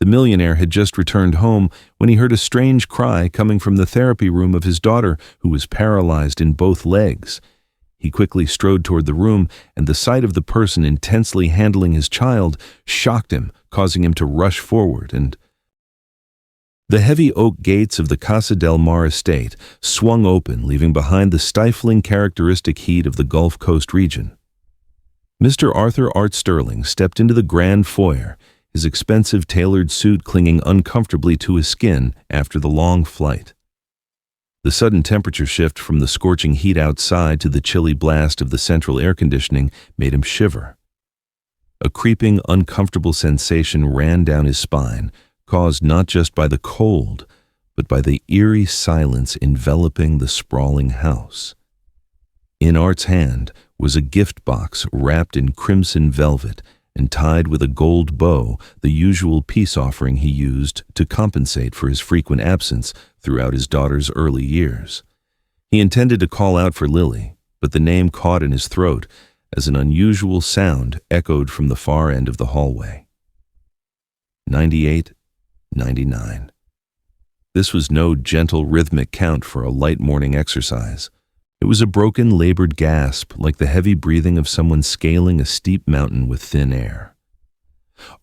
millionaire had just returned home when he heard a strange cry coming from the therapy room of his daughter, who was paralyzed in both legs. He quickly strode toward the room, and the sight of the person intensely handling his child shocked him, causing him to rush forward. And the heavy oak gates of the Casa del Mar estate swung open, leaving behind the stifling characteristic heat of the Gulf Coast region. Mr. Arthur Art Sterling stepped into the grand foyer, his expensive tailored suit clinging uncomfortably to his skin after the long flight. The sudden temperature shift from the scorching heat outside to the chilly blast of the central air conditioning made him shiver. A creeping, uncomfortable sensation ran down his spine, caused not just by the cold, but by the eerie silence enveloping the sprawling house. In Art's hand was a gift box wrapped in crimson velvet and tied with a gold bow, the usual peace offering he used to compensate for his frequent absence throughout his daughter's early years. He intended to call out for Lily, but the name caught in his throat as an unusual sound echoed from the far end of the hallway. 98, 99. This was no gentle rhythmic count for a light morning exercise. It was a broken, labored gasp, like the heavy breathing of someone scaling a steep mountain with thin air.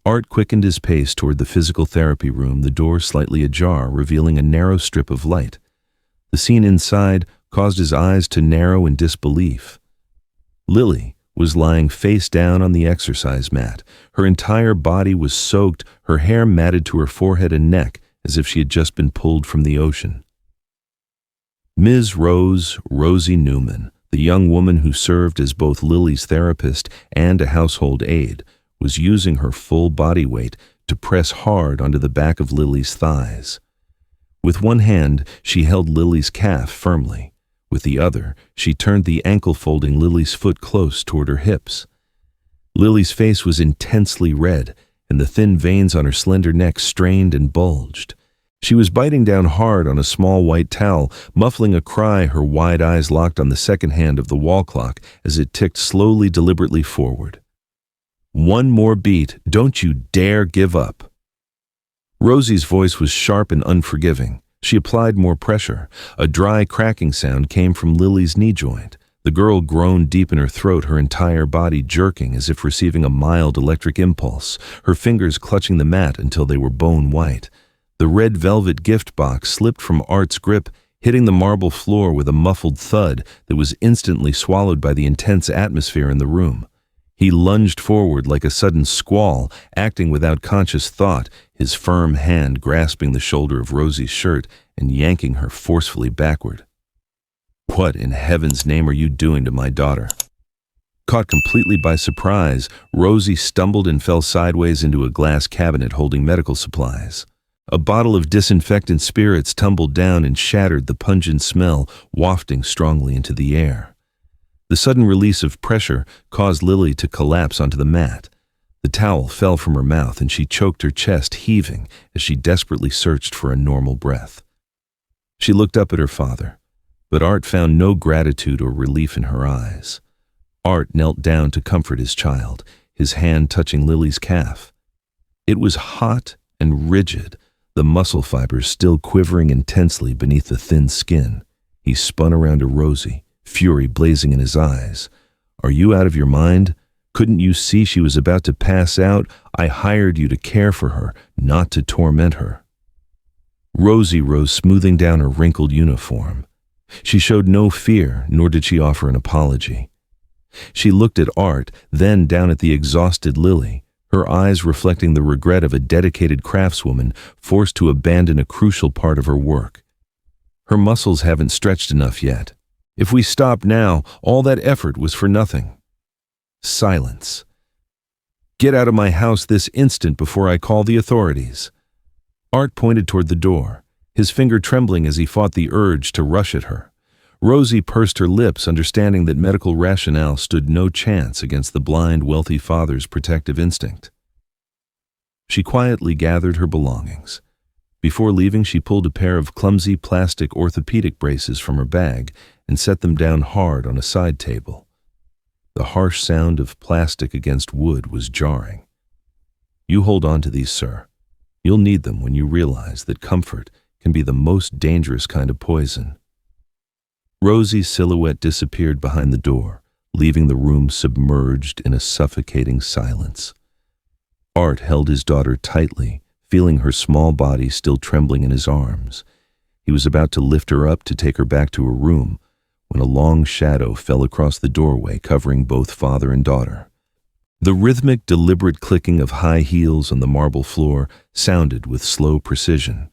Art quickened his pace toward the physical therapy room, the door slightly ajar, revealing a narrow strip of light. The scene inside caused his eyes to narrow in disbelief. Lily was lying face down on the exercise mat. Her entire body was soaked, her hair matted to her forehead and neck, as if she had just been pulled from the ocean. Ms. Rosie Newman, the young woman who served as both Lily's therapist and a household aide, was using her full body weight to press hard onto the back of Lily's thighs. With one hand, she held Lily's calf firmly. With the other, she turned the ankle, folding Lily's foot close toward her hips. Lily's face was intensely red, and the thin veins on her slender neck strained and bulged. She was biting down hard on a small white towel, muffling a cry, her wide eyes locked on the second hand of the wall clock as it ticked slowly, deliberately forward. "One more beat, don't you dare give up." Rosie's voice was sharp and unforgiving. She applied more pressure. A dry cracking sound came from Lily's knee joint. The girl groaned deep in her throat, her entire body jerking as if receiving a mild electric impulse, her fingers clutching the mat until they were bone white. The red velvet gift box slipped from Art's grip, hitting the marble floor with a muffled thud that was instantly swallowed by the intense atmosphere in the room. He lunged forward like a sudden squall, acting without conscious thought, his firm hand grasping the shoulder of Rosie's shirt and yanking her forcefully backward. "What in heaven's name are you doing to my daughter?" Caught completely by surprise, Rosie stumbled and fell sideways into a glass cabinet holding medical supplies. A bottle of disinfectant spirits tumbled down and shattered, the pungent smell wafting strongly into the air. The sudden release of pressure caused Lily to collapse onto the mat. The towel fell from her mouth and she choked, her chest heaving as she desperately searched for a normal breath. She looked up at her father, but Art found no gratitude or relief in her eyes. Art knelt down to comfort his child, his hand touching Lily's calf. It was hot and rigid, the muscle fibers still quivering intensely beneath the thin skin. He spun around to Rosie, fury blazing in his eyes. "Are you out of your mind? Couldn't you see she was about to pass out? I hired you to care for her, not to torment her." Rosie rose, smoothing down her wrinkled uniform. She showed no fear, nor did she offer an apology. She looked at Art, then down at the exhausted Lily, her eyes reflecting the regret of a dedicated craftswoman forced to abandon a crucial part of her work. "Her muscles haven't stretched enough yet. If we stop now, all that effort was for nothing." Silence. "Get out of my house this instant before I call the authorities." Art pointed toward the door, his finger trembling as he fought the urge to rush at her. Rosie pursed her lips, understanding that medical rationale stood no chance against the blind, wealthy father's protective instinct. She quietly gathered her belongings. Before leaving, she pulled a pair of clumsy plastic orthopedic braces from her bag and set them down hard on a side table. The harsh sound of plastic against wood was jarring. "You hold on to these, sir. You'll need them when you realize that comfort can be the most dangerous kind of poison. Rosie's silhouette disappeared behind the door, leaving the room submerged in a suffocating silence. Art held his daughter tightly, feeling her small body still trembling in his arms. He was about to lift her up to take her back to her room when a long shadow fell across the doorway, covering both father and daughter. The rhythmic, deliberate clicking of high heels on the marble floor sounded with slow precision.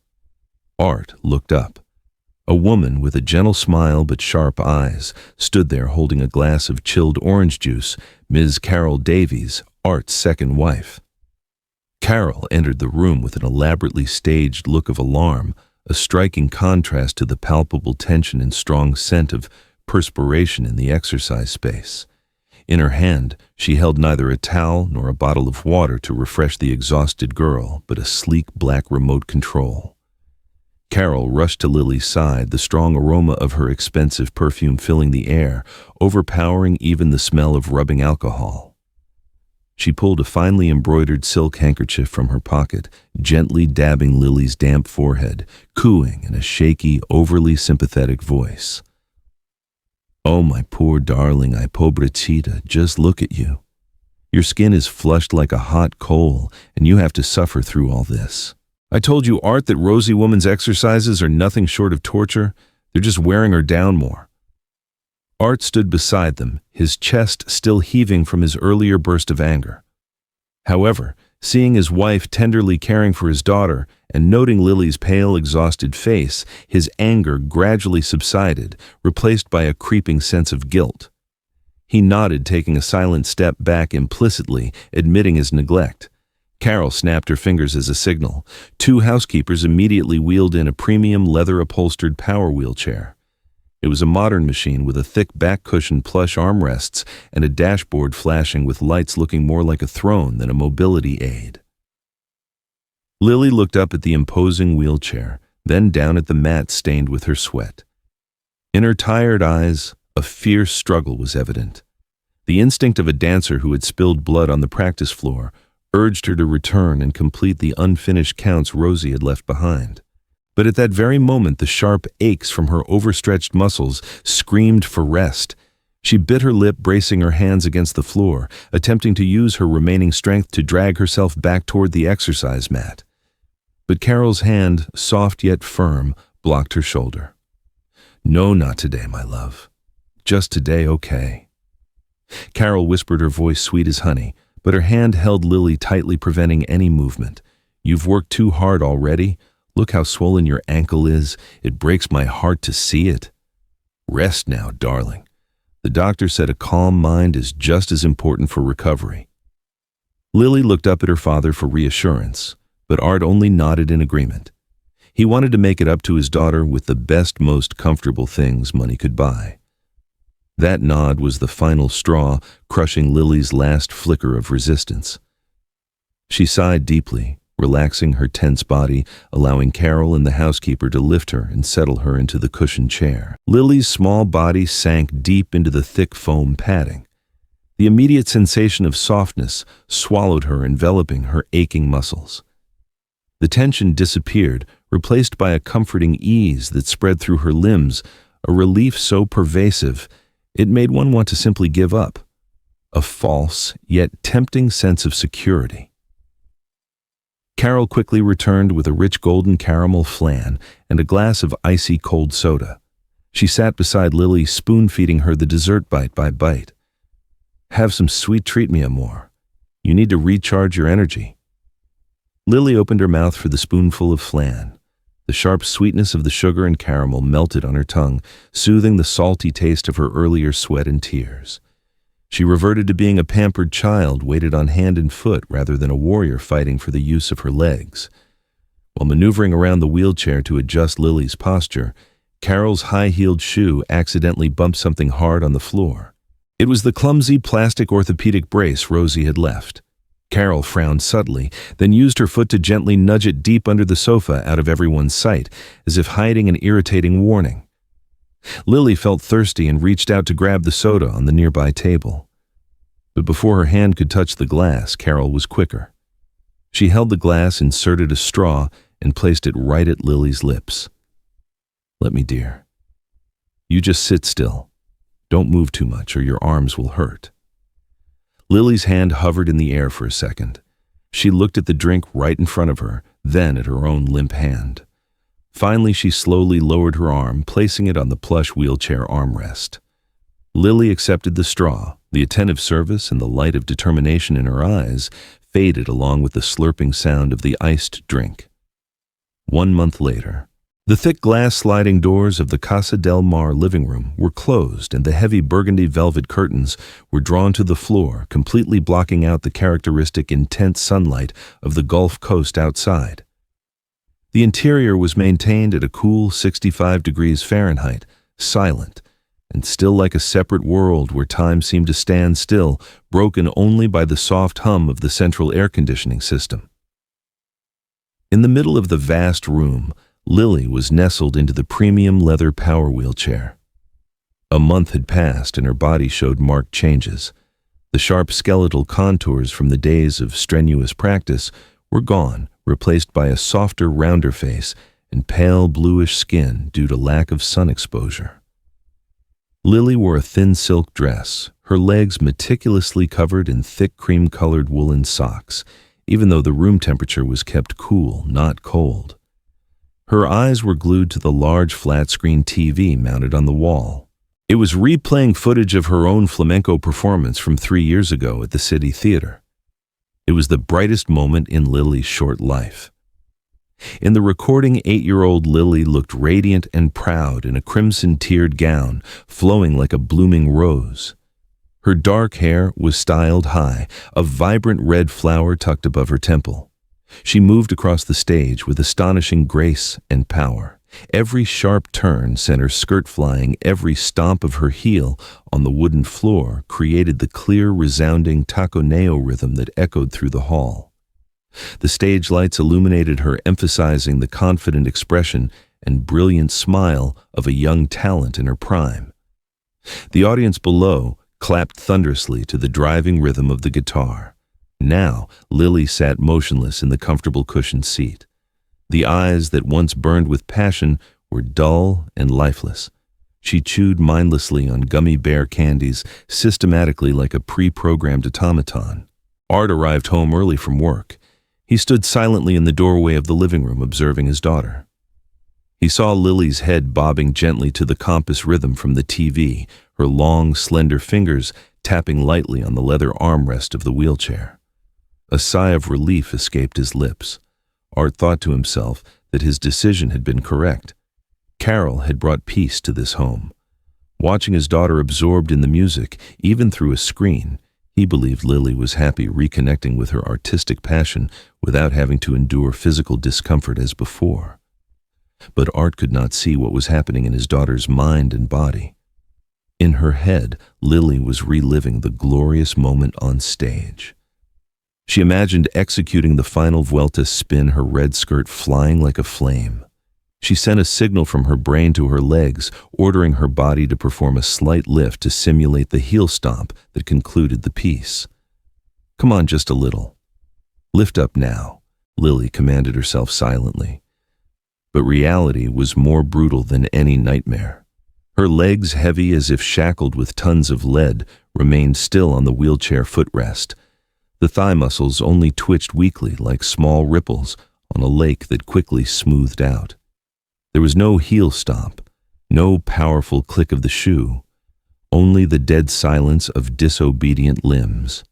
Art looked up. A woman with a gentle smile but sharp eyes stood there holding a glass of chilled orange juice, Ms. Carol Davies, Art's second wife. Carol entered the room with an elaborately staged look of alarm, a striking contrast to the palpable tension and strong scent of perspiration in the exercise space. In her hand, she held neither a towel nor a bottle of water to refresh the exhausted girl, but a sleek black remote control. Carol rushed to Lily's side, the strong aroma of her expensive perfume filling the air, overpowering even the smell of rubbing alcohol. She pulled a finely embroidered silk handkerchief from her pocket, gently dabbing Lily's damp forehead, cooing in a shaky, overly sympathetic voice. "Oh, my poor darling, I pobrecita, just look at you. Your skin is flushed like a hot coal, and you have to suffer through all this. I told you, Art, that Rosie woman's exercises are nothing short of torture. They're just wearing her down more." Art stood beside them, his chest still heaving from his earlier burst of anger. However, seeing his wife tenderly caring for his daughter and noting Lily's pale, exhausted face, his anger gradually subsided, replaced by a creeping sense of guilt. He nodded, taking a silent step back, implicitly admitting his neglect. Carol snapped her fingers as a signal. Two housekeepers immediately wheeled in a premium leather-upholstered power wheelchair. It was a modern machine with a thick back-cushioned plush armrests and a dashboard flashing with lights looking more like a throne than a mobility aid. Lily looked up at the imposing wheelchair, then down at the mat stained with her sweat. In her tired eyes, a fierce struggle was evident. The instinct of a dancer who had spilled blood on the practice floor urged her to return and complete the unfinished counts Rosie had left behind. But at that very moment, the sharp aches from her overstretched muscles screamed for rest. She bit her lip, bracing her hands against the floor, attempting to use her remaining strength to drag herself back toward the exercise mat. But Carol's hand, soft yet firm, blocked her shoulder. "No, not today, my love. Just today, okay." Carol whispered, her voice sweet as honey, but her hand held Lily tightly, preventing any movement. "You've worked too hard already. Look how swollen your ankle is. It breaks my heart to see it. Rest now, darling. The doctor said a calm mind is just as important for recovery." Lily looked up at her father for reassurance, but Art only nodded in agreement. He wanted to make it up to his daughter with the best, most comfortable things money could buy. That nod was the final straw, crushing Lily's last flicker of resistance. She sighed deeply, relaxing her tense body, allowing Carol and the housekeeper to lift her and settle her into the cushioned chair. Lily's small body sank deep into the thick foam padding. The immediate sensation of softness swallowed her, enveloping her aching muscles. The tension disappeared, replaced by a comforting ease that spread through her limbs, a relief so pervasive it made one want to simply give up. A false, yet tempting sense of security. Carol quickly returned with a rich golden caramel flan and a glass of icy cold soda. She sat beside Lily, spoon-feeding her the dessert bite by bite. "Have some sweet treat, mi amor. You need to recharge your energy." Lily opened her mouth for the spoonful of flan. The sharp sweetness of the sugar and caramel melted on her tongue, soothing the salty taste of her earlier sweat and tears. She reverted to being a pampered child, weighted on hand and foot rather than a warrior fighting for the use of her legs. While maneuvering around the wheelchair to adjust Lily's posture, Carol's high-heeled shoe accidentally bumped something hard on the floor. It was the clumsy plastic orthopedic brace Rosie had left. Carol frowned subtly, then used her foot to gently nudge it deep under the sofa out of everyone's sight, as if hiding an irritating warning. Lily felt thirsty and reached out to grab the soda on the nearby table. But before her hand could touch the glass, Carol was quicker. She held the glass, inserted a straw, and placed it right at Lily's lips. "Let me, dear. You just sit still. Don't move too much or your arms will hurt." Lily's hand hovered in the air for a second. She looked at the drink right in front of her, then at her own limp hand. Finally, she slowly lowered her arm, placing it on the plush wheelchair armrest. Lily accepted the straw. The attentive service and the light of determination in her eyes faded along with the slurping sound of the iced drink. 1 month later, the thick glass sliding doors of the Casa del Mar living room were closed and the heavy burgundy velvet curtains were drawn to the floor, completely blocking out the characteristic intense sunlight of the Gulf Coast outside. The interior was maintained at a cool 65 degrees Fahrenheit, silent, and still like a separate world where time seemed to stand still, broken only by the soft hum of the central air conditioning system. In the middle of the vast room, Lily was nestled into the premium leather power wheelchair. A month had passed and her body showed marked changes. The sharp skeletal contours from the days of strenuous practice were gone, replaced by a softer, rounder face and pale bluish skin due to lack of sun exposure. Lily wore a thin silk dress, her legs meticulously covered in thick cream-colored woolen socks, even though the room temperature was kept cool, not cold. Her eyes were glued to the large flat-screen TV mounted on the wall. It was replaying footage of her own flamenco performance from 3 years ago at the City Theater. It was the brightest moment in Lily's short life. In the recording, 8-year-old Lily looked radiant and proud in a crimson-tiered gown, flowing like a blooming rose. Her dark hair was styled high, a vibrant red flower tucked above her temple. She moved across the stage with astonishing grace and power. Every sharp turn sent her skirt flying, every stomp of her heel on the wooden floor created the clear, resounding taconeo rhythm that echoed through the hall. The stage lights illuminated her, emphasizing the confident expression and brilliant smile of a young talent in her prime. The audience below clapped thunderously to the driving rhythm of the guitar. Now, Lily sat motionless in the comfortable cushioned seat. The eyes that once burned with passion were dull and lifeless. She chewed mindlessly on gummy bear candies, systematically like a pre-programmed automaton. Art arrived home early from work. He stood silently in the doorway of the living room, observing his daughter. He saw Lily's head bobbing gently to the compass rhythm from the TV, her long, slender fingers tapping lightly on the leather armrest of the wheelchair. A sigh of relief escaped his lips. Art thought to himself that his decision had been correct. Carol had brought peace to this home. Watching his daughter absorbed in the music, even through a screen, he believed Lily was happy reconnecting with her artistic passion without having to endure physical discomfort as before. But Art could not see what was happening in his daughter's mind and body. In her head, Lily was reliving the glorious moment on stage. She imagined executing the final vuelta spin, her red skirt flying like a flame. She sent a signal from her brain to her legs, ordering her body to perform a slight lift to simulate the heel stomp that concluded the piece. "Come on, just a little. Lift up now," Lily commanded herself silently. But reality was more brutal than any nightmare. Her legs, heavy as if shackled with tons of lead, remained still on the wheelchair footrest. The thigh muscles only twitched weakly like small ripples on a lake that quickly smoothed out. There was no heel stomp, no powerful click of the shoe, only the dead silence of disobedient limbs.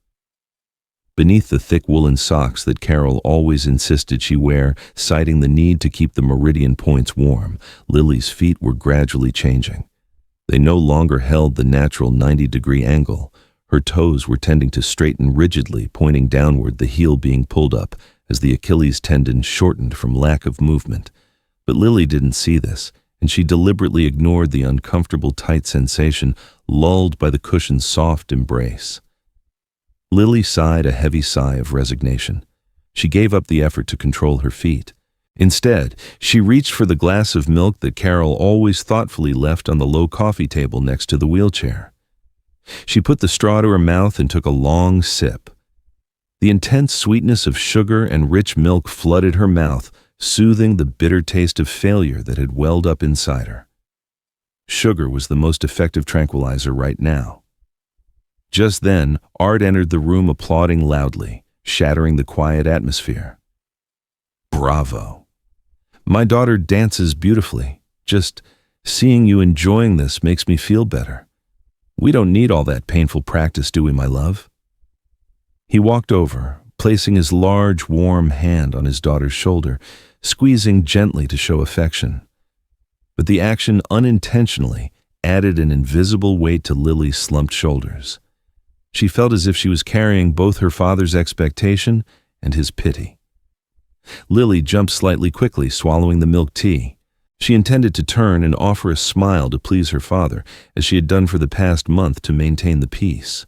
Beneath the thick woolen socks that Carol always insisted she wear, citing the need to keep the meridian points warm, Lily's feet were gradually changing. They no longer held the natural 90-degree angle. Her toes were tending to straighten rigidly, pointing downward, the heel being pulled up as the Achilles tendon shortened from lack of movement. But Lily didn't see this, and she deliberately ignored the uncomfortable tight sensation, lulled by the cushion's soft embrace. Lily sighed a heavy sigh of resignation. She gave up the effort to control her feet. Instead, she reached for the glass of milk that Carol always thoughtfully left on the low coffee table next to the wheelchair. She put the straw to her mouth and took a long sip. The intense sweetness of sugar and rich milk flooded her mouth, soothing the bitter taste of failure that had welled up inside her. Sugar was the most effective tranquilizer right now. Just then, Art entered the room applauding loudly, shattering the quiet atmosphere. "Bravo. My daughter dances beautifully. Just seeing you enjoying this makes me feel better. We don't need all that painful practice, do we, my love?" He walked over, placing his large, warm hand on his daughter's shoulder, squeezing gently to show affection. But the action unintentionally added an invisible weight to Lily's slumped shoulders. She felt as if she was carrying both her father's expectation and his pity. Lily jumped slightly quickly, swallowing the milk tea. She intended to turn and offer a smile to please her father, as she had done for the past month to maintain the peace.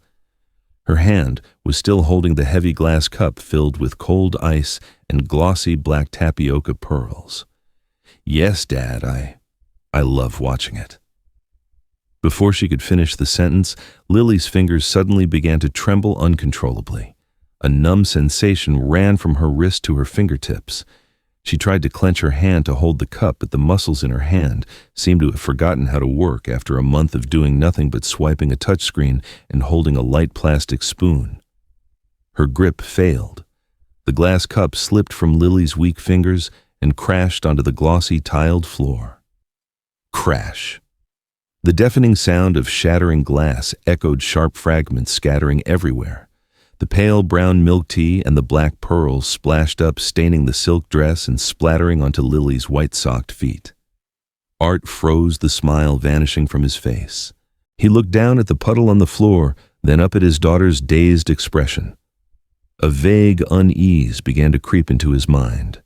Her hand was still holding the heavy glass cup filled with cold ice and glossy black tapioca pearls. "Yes, Dad, I love watching it." Before she could finish the sentence, Lily's fingers suddenly began to tremble uncontrollably. A numb sensation ran from her wrist to her fingertips. She tried to clench her hand to hold the cup, but the muscles in her hand seemed to have forgotten how to work after a month of doing nothing but swiping a touchscreen and holding a light plastic spoon. Her grip failed. The glass cup slipped from Lily's weak fingers and crashed onto the glossy tiled floor. Crash. The deafening sound of shattering glass echoed, sharp fragments scattering everywhere. The pale brown milk tea and the black pearls splashed up, staining the silk dress and splattering onto Lily's white-socked feet. Art froze, the smile vanishing from his face. He looked down at the puddle on the floor, then up at his daughter's dazed expression. A vague unease began to creep into his mind.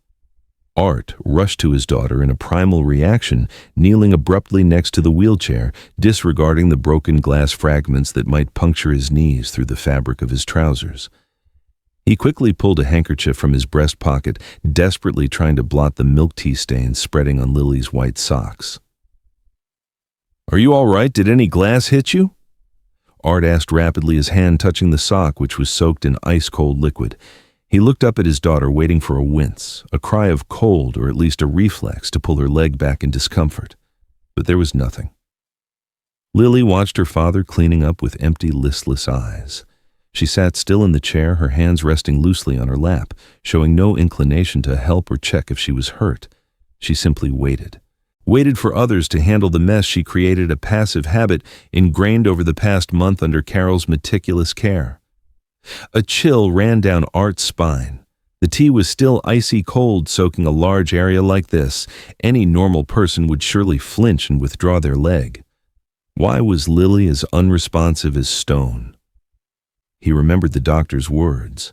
Art rushed to his daughter in a primal reaction, kneeling abruptly next to the wheelchair, disregarding the broken glass fragments that might puncture his knees through the fabric of his trousers. He quickly pulled a handkerchief from his breast pocket, desperately trying to blot the milk tea stains spreading on Lily's white socks. "Are you all right? Did any glass hit you?" Art asked rapidly, his hand touching the sock, which was soaked in ice-cold liquid. He looked up at his daughter, waiting for a wince, a cry of cold, or at least a reflex to pull her leg back in discomfort. But there was nothing. Lily watched her father cleaning up with empty, listless eyes. She sat still in the chair, her hands resting loosely on her lap, showing no inclination to help or check if she was hurt. She simply waited. Waited for others to handle the mess she created, a passive habit ingrained over the past month under Carol's meticulous care. A chill ran down Art's spine. The tea was still icy cold, soaking a large area like this. Any normal person would surely flinch and withdraw their leg. Why was Lily as unresponsive as stone? He remembered the doctor's words.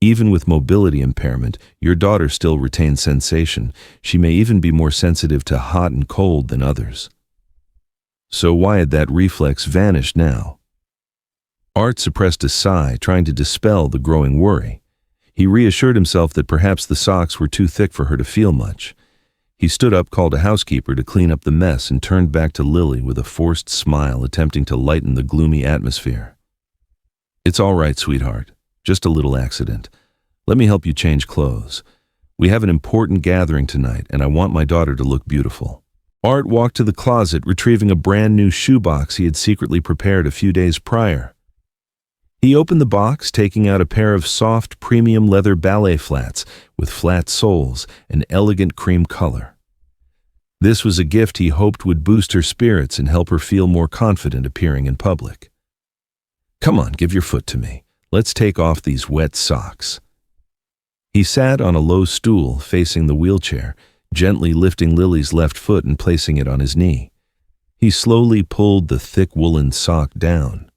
Even with mobility impairment, your daughter still retains sensation. She may even be more sensitive to hot and cold than others. So why had that reflex vanished now? Art suppressed a sigh, trying to dispel the growing worry. He reassured himself that perhaps the socks were too thick for her to feel much. He stood up, called a housekeeper to clean up the mess, and turned back to Lily with a forced smile, attempting to lighten the gloomy atmosphere. "It's all right, sweetheart. Just a little accident. Let me help you change clothes. We have an important gathering tonight, and I want my daughter to look beautiful." Art walked to the closet, retrieving a brand new shoebox he had secretly prepared a few days prior. He opened the box, taking out a pair of soft, premium leather ballet flats with flat soles and elegant cream color. This was a gift he hoped would boost her spirits and help her feel more confident appearing in public. "Come on, give your foot to me. Let's take off these wet socks." He sat on a low stool facing the wheelchair, gently lifting Lily's left foot and placing it on his knee. He slowly pulled the thick woolen sock down.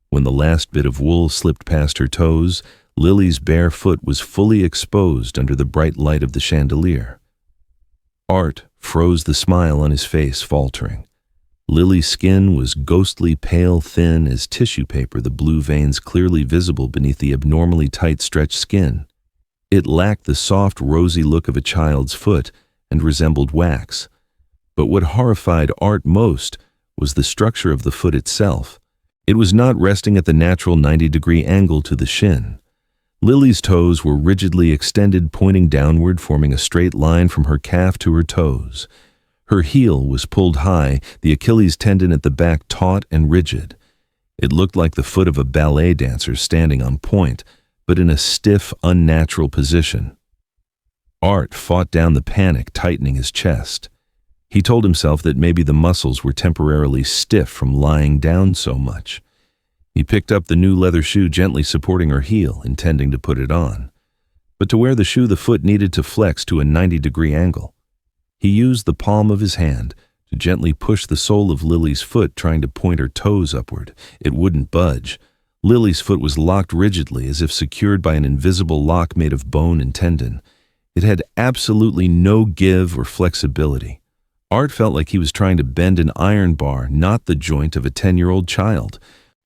When the last bit of wool slipped past her toes, Lily's bare foot was fully exposed under the bright light of the chandelier. Art froze, the smile on his face faltering. Lily's skin was ghostly pale, thin as tissue paper, the blue veins clearly visible beneath the abnormally tight stretched skin. It lacked the soft, rosy look of a child's foot and resembled wax. But what horrified Art most was the structure of the foot itself. It was not resting at the natural 90-degree angle to the shin. Lily's toes were rigidly extended, pointing downward, forming a straight line from her calf to her toes. Her heel was pulled high, the Achilles tendon at the back taut and rigid. It looked like the foot of a ballet dancer standing on point, but in a stiff, unnatural position. Art fought down the panic, tightening his chest. He told himself that maybe the muscles were temporarily stiff from lying down so much. He picked up the new leather shoe, gently supporting her heel, intending to put it on. But to wear the shoe, the foot needed to flex to a 90-degree angle. He used the palm of his hand to gently push the sole of Lily's foot, trying to point her toes upward. It wouldn't budge. Lily's foot was locked rigidly, as if secured by an invisible lock made of bone and tendon. It had absolutely no give or flexibility. Art felt like he was trying to bend an iron bar, not the joint of a 10-year-old child.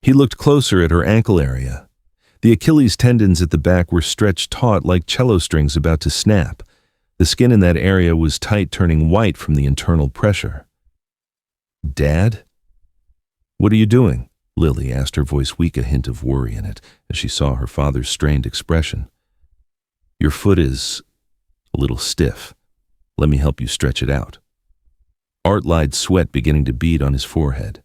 He looked closer at her ankle area. The Achilles tendons at the back were stretched taut like cello strings about to snap. The skin in that area was tight, turning white from the internal pressure. "Dad? What are you doing?" Lily asked, her voice weak, a hint of worry in it, as she saw her father's strained expression. "Your foot is a little stiff. Let me help you stretch it out." Art lied, sweat beginning to bead on his forehead.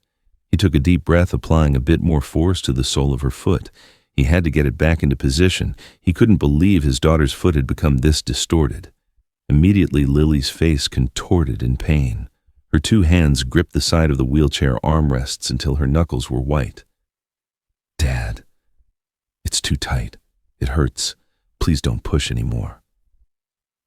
He took a deep breath, applying a bit more force to the sole of her foot. He had to get it back into position. He couldn't believe his daughter's foot had become this distorted. Immediately, Lily's face contorted in pain. Her two hands gripped the side of the wheelchair armrests until her knuckles were white. "Dad, it's too tight. It hurts. Please don't push anymore."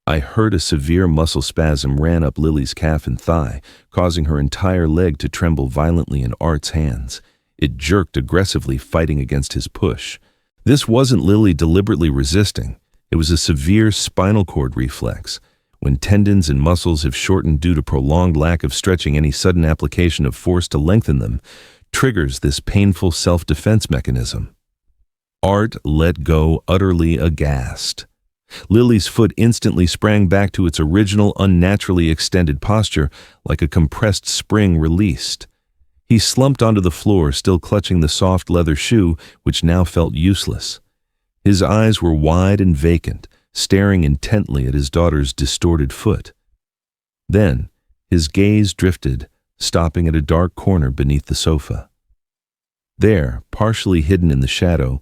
I heard a severe muscle spasm ran up Lily's calf and thigh, causing her entire leg to tremble violently in Art's hands. It jerked aggressively, fighting against his push. This wasn't Lily deliberately resisting. It was a severe spinal cord reflex. When tendons and muscles have shortened due to prolonged lack of stretching, any sudden application of force to lengthen them triggers this painful self-defense mechanism. Art let go, utterly aghast. Lily's foot instantly sprang back to its original, unnaturally extended posture, like a compressed spring released. He slumped onto the floor, still clutching the soft leather shoe, which now felt useless. His eyes were wide and vacant, staring intently at his daughter's distorted foot. Then, his gaze drifted, stopping at a dark corner beneath the sofa. There, partially hidden in the shadow,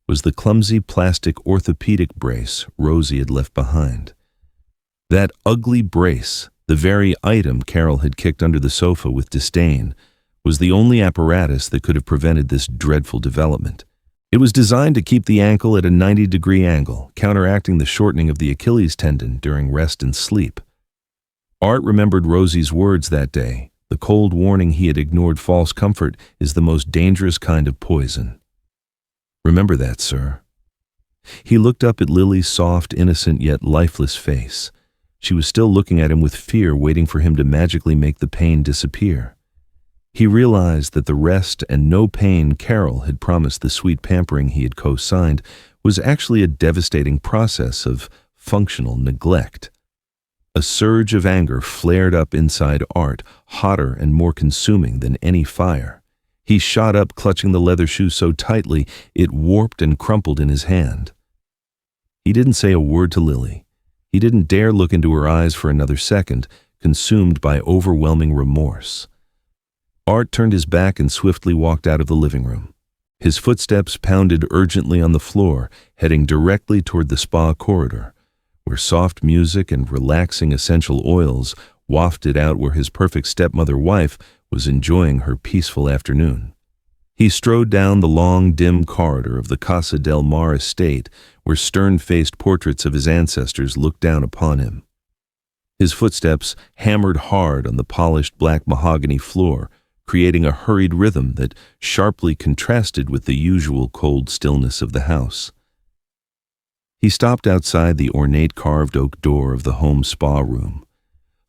was the clumsy plastic orthopedic brace Rosie had left behind. That ugly brace, the very item Carol had kicked under the sofa with disdain, was the only apparatus that could have prevented this dreadful development. It was designed to keep the ankle at a 90-degree angle, counteracting the shortening of the Achilles tendon during rest and sleep. Art remembered Rosie's words that day. The cold warning he had ignored. False comfort is the most dangerous kind of poison. "Remember that, sir." He looked up at Lily's soft, innocent yet lifeless face. She was still looking at him with fear, waiting for him to magically make the pain disappear. He realized that the rest and no pain Carol had promised, the sweet pampering he had co-signed, was actually a devastating process of functional neglect. A surge of anger flared up inside Art, hotter and more consuming than any fire. He shot up, clutching the leather shoe so tightly it warped and crumpled in his hand. He didn't say a word to Lily. He didn't dare look into her eyes for another second, consumed by overwhelming remorse. Art turned his back and swiftly walked out of the living room. His footsteps pounded urgently on the floor, heading directly toward the spa corridor, where soft music and relaxing essential oils wafted out where his perfect stepmother wife was enjoying her peaceful afternoon. He strode down the long, dim corridor of the Casa del Mar estate, where stern-faced portraits of his ancestors looked down upon him. His footsteps hammered hard on the polished black mahogany floor, creating a hurried rhythm that sharply contrasted with the usual cold stillness of the house. He stopped outside the ornate carved oak door of the home spa room.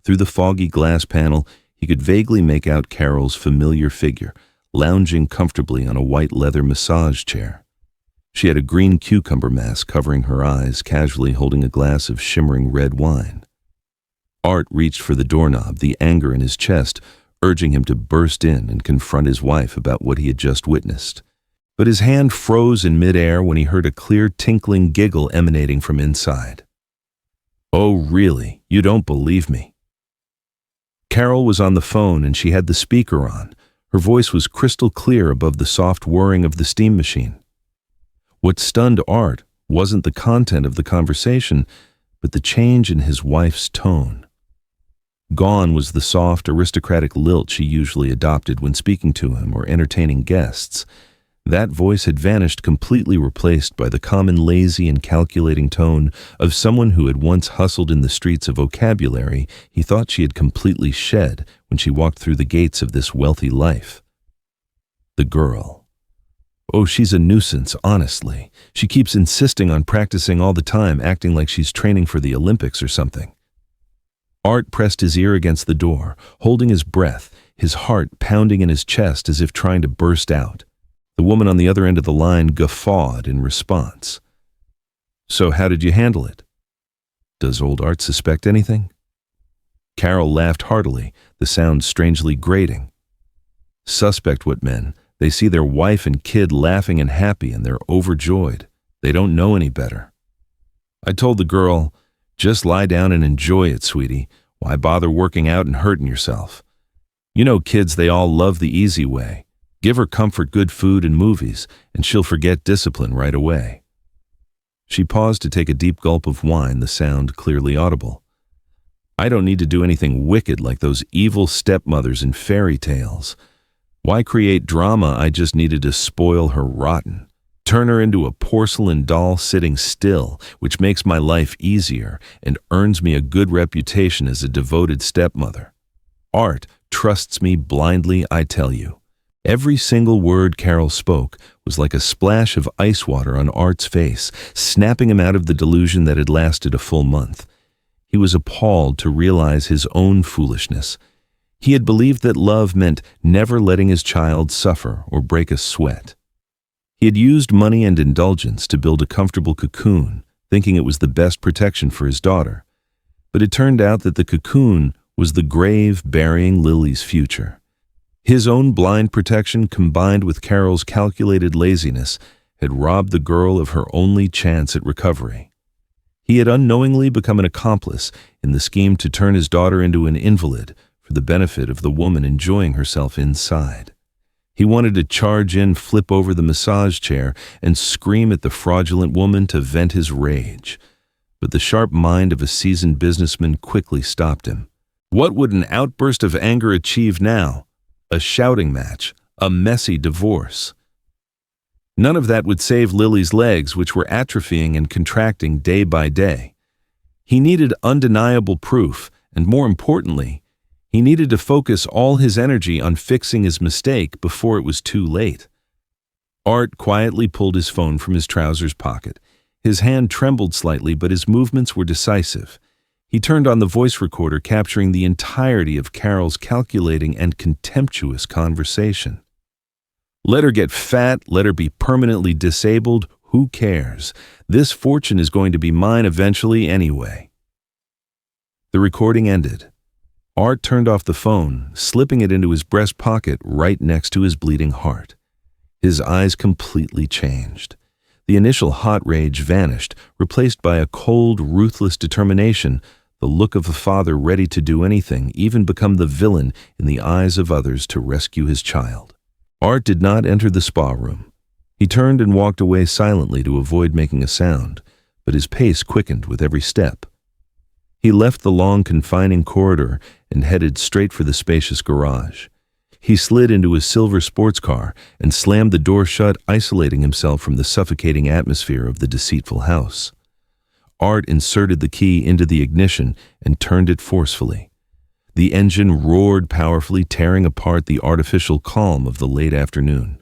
Through the foggy glass panel, he could vaguely make out Carol's familiar figure, lounging comfortably on a white leather massage chair. She had a green cucumber mask covering her eyes, casually holding a glass of shimmering red wine. Art reached for the doorknob, the anger in his chest urging him to burst in and confront his wife about what he had just witnessed. but his hand froze in midair when he heard a clear tinkling giggle emanating from inside. "Oh, really? You don't believe me?" Carol was on the phone and she had the speaker on. Her voice was crystal clear above the soft whirring of the steam machine. What stunned Art wasn't the content of the conversation, but the change in his wife's tone. Gone was the soft, aristocratic lilt she usually adopted when speaking to him or entertaining guests. That voice had vanished, completely replaced by the common lazy and calculating tone of someone who had once hustled in the streets of vocabulary he thought she had completely shed when she walked through the gates of this wealthy life. The girl. Oh, she's a nuisance, honestly. She keeps insisting on practicing all the time, acting like she's training for the Olympics or something. Art pressed his ear against the door, holding his breath, his heart pounding in his chest as if trying to burst out. The woman on the other end of the line guffawed in response. "So how did you handle it? Does old Art suspect anything?" Carol laughed heartily, the sound strangely grating. "Suspect what, men? They see their wife and kid laughing and happy and they're overjoyed. They don't know any better. I told the girl, just lie down and enjoy it, sweetie. Why bother working out and hurting yourself? You know kids, they all love the easy way. Give her comfort, good food, and movies, and she'll forget discipline right away." She paused to take a deep gulp of wine, the sound clearly audible. "I don't need to do anything wicked like those evil stepmothers in fairy tales. Why create drama? I just needed to spoil her rotten. Turn her into a porcelain doll sitting still, which makes my life easier and earns me a good reputation as a devoted stepmother. Art trusts me blindly, I tell you." Every single word Carol spoke was like a splash of ice water on Art's face, snapping him out of the delusion that had lasted a full month. He was appalled to realize his own foolishness. He had believed that love meant never letting his child suffer or break a sweat. He had used money and indulgence to build a comfortable cocoon, thinking it was the best protection for his daughter. But it turned out that the cocoon was the grave burying Lily's future. His own blind protection, combined with Carol's calculated laziness, had robbed the girl of her only chance at recovery. He had unknowingly become an accomplice in the scheme to turn his daughter into an invalid for the benefit of the woman enjoying herself inside. He wanted to charge in, flip over the massage chair, and scream at the fraudulent woman to vent his rage. But the sharp mind of a seasoned businessman quickly stopped him. What would an outburst of anger achieve now? A shouting match, a messy divorce. None of that would save Lily's legs, which were atrophying and contracting day by day. He needed undeniable proof, and more importantly, he needed to focus all his energy on fixing his mistake before it was too late. Art quietly pulled his phone from his trousers pocket. His hand trembled slightly, but his movements were decisive. He turned on the voice recorder, capturing the entirety of Carol's calculating and contemptuous conversation. "Let her get fat, let her be permanently disabled, who cares? This fortune is going to be mine eventually anyway." The recording ended. Art turned off the phone, slipping it into his breast pocket right next to his bleeding heart. His eyes completely changed. The initial hot rage vanished, replaced by a cold, ruthless determination, the look of a father ready to do anything, even become the villain in the eyes of others to rescue his child. Art did not enter the spa room. He turned and walked away silently to avoid making a sound, but his pace quickened with every step. He left the long, confining corridor and headed straight for the spacious garage. He slid into his silver sports car and slammed the door shut, isolating himself from the suffocating atmosphere of the deceitful house. Art inserted the key into the ignition and turned it forcefully. The engine roared powerfully, tearing apart the artificial calm of the late afternoon.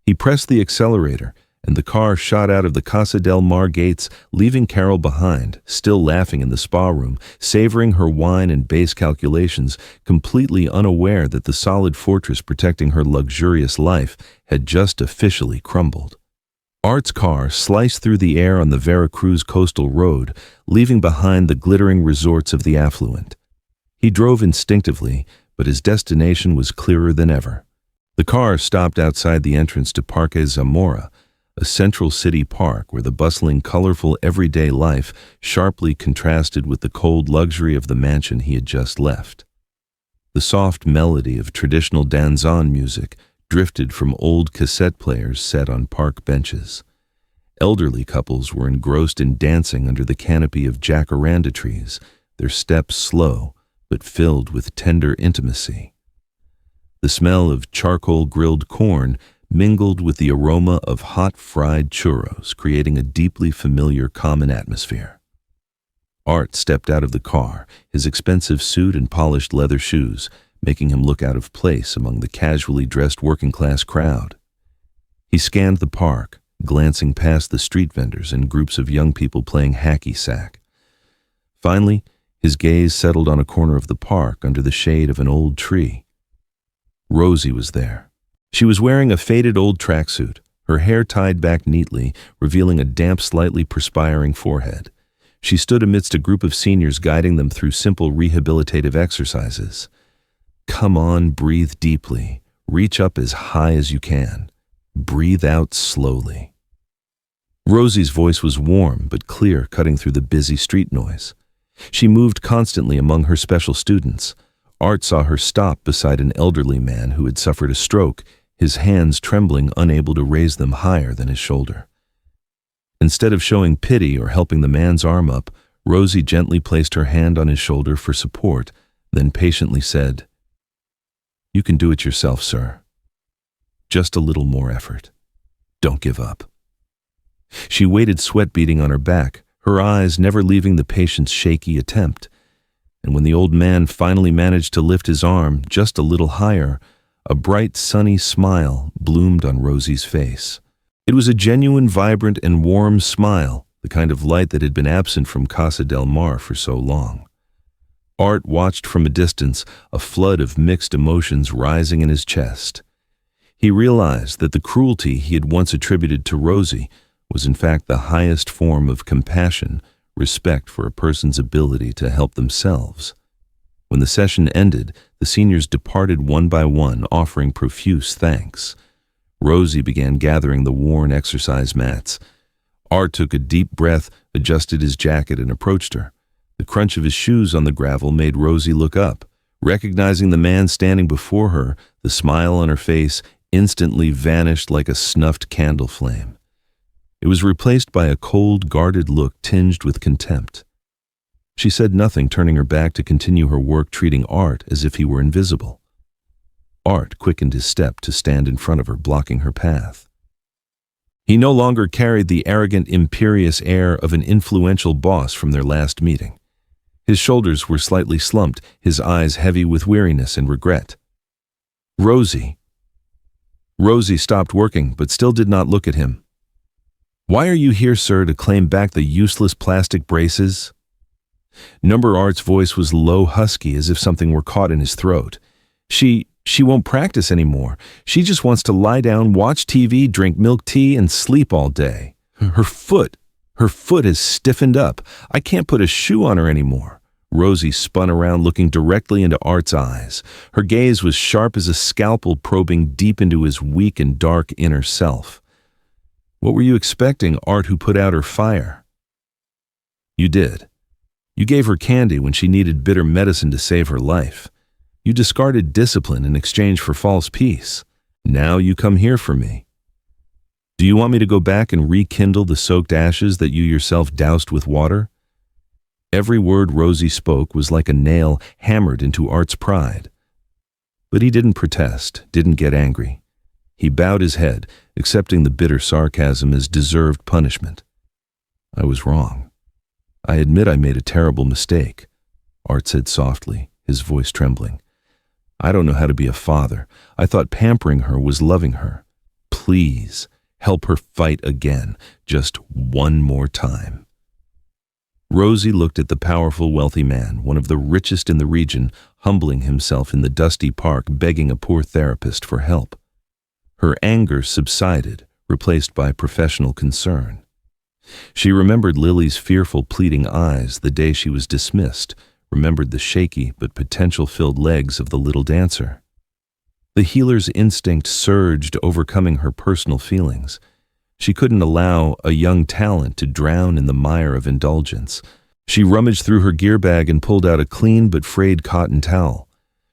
He pressed the accelerator, and the car shot out of the Casa del Mar gates, leaving Carol behind, still laughing in the spa room, savoring her wine and base calculations, completely unaware that the solid fortress protecting her luxurious life had just officially crumbled. Art's car sliced through the air on the Veracruz coastal road, leaving behind the glittering resorts of the affluent. He drove instinctively, but his destination was clearer than ever. The car stopped outside the entrance to Parque Zamora, a central city park where the bustling, colorful, everyday life sharply contrasted with the cold luxury of the mansion he had just left. The soft melody of traditional danzón music drifted from old cassette players set on park benches. Elderly couples were engrossed in dancing under the canopy of jacaranda trees, their steps slow but filled with tender intimacy. The smell of charcoal-grilled corn mingled with the aroma of hot fried churros, creating a deeply familiar common atmosphere. Art stepped out of the car, his expensive suit and polished leather shoes, making him look out of place among the casually dressed working-class crowd. He scanned the park, glancing past the street vendors and groups of young people playing hacky sack. Finally, his gaze settled on a corner of the park under the shade of an old tree. Rosie was there. She was wearing a faded old tracksuit, her hair tied back neatly, revealing a damp, slightly perspiring forehead. She stood amidst a group of seniors guiding them through simple rehabilitative exercises. Come on, breathe deeply. Reach up as high as you can. Breathe out slowly. Rosie's voice was warm but clear, cutting through the busy street noise. She moved constantly among her special students. Art saw her stop beside an elderly man who had suffered a stroke, his hands trembling, unable to raise them higher than his shoulder. Instead of showing pity or helping the man's arm up, Rosie gently placed her hand on his shoulder for support, then patiently said, "You can do it yourself, sir. Just a little more effort. Don't give up." She waited, sweat beading on her back, her eyes never leaving the patient's shaky attempt. And when the old man finally managed to lift his arm just a little higher, a bright, sunny smile bloomed on Rosie's face. It was a genuine, vibrant, and warm smile, the kind of light that had been absent from Casa del Mar for so long. Art watched from a distance, a flood of mixed emotions rising in his chest. He realized that the cruelty he had once attributed to Rosie was in fact the highest form of compassion, respect for a person's ability to help themselves. When the session ended, the seniors departed one by one, offering profuse thanks. Rosie began gathering the worn exercise mats. Art took a deep breath, adjusted his jacket, and approached her. The crunch of his shoes on the gravel made Rosie look up. Recognizing the man standing before her, the smile on her face instantly vanished like a snuffed candle flame. It was replaced by a cold, guarded look tinged with contempt. She said nothing, turning her back to continue her work, treating Art as if he were invisible. Art quickened his step to stand in front of her, blocking her path. He no longer carried the arrogant, imperious air of an influential boss from their last meeting. His shoulders were slightly slumped, his eyes heavy with weariness and regret. Rosie stopped working, but still did not look at him. "Why are you here, sir, to claim back the useless plastic braces?" Number Art's voice was low, husky, as if something were caught in his throat. She won't practice anymore. She just wants to lie down, watch TV, drink milk tea, and sleep all day. Her foot has stiffened up. I can't put a shoe on her anymore." Rosie spun around, looking directly into Art's eyes. Her gaze was sharp as a scalpel, probing deep into his weak and dark inner self. "What were you expecting, Art, who put out her fire?" "You did. You gave her candy when she needed bitter medicine to save her life. You discarded discipline in exchange for false peace. Now you come here for me. Do you want me to go back and rekindle the soaked ashes that you yourself doused with water?" Every word Rosie spoke was like a nail hammered into Art's pride. But he didn't protest, didn't get angry. He bowed his head, accepting the bitter sarcasm as deserved punishment. "I was wrong. I admit I made a terrible mistake," Art said softly, his voice trembling. "I don't know how to be a father. I thought pampering her was loving her. Please, help her fight again, just one more time." Rosie looked at the powerful, wealthy man, one of the richest in the region, humbling himself in the dusty park, begging a poor therapist for help. Her anger subsided, replaced by professional concern. She remembered Lily's fearful, pleading eyes the day she was dismissed, remembered the shaky but potential-filled legs of the little dancer. The healer's instinct surged, overcoming her personal feelings. She couldn't allow a young talent to drown in the mire of indulgence. She rummaged through her gear bag and pulled out a clean but frayed cotton towel.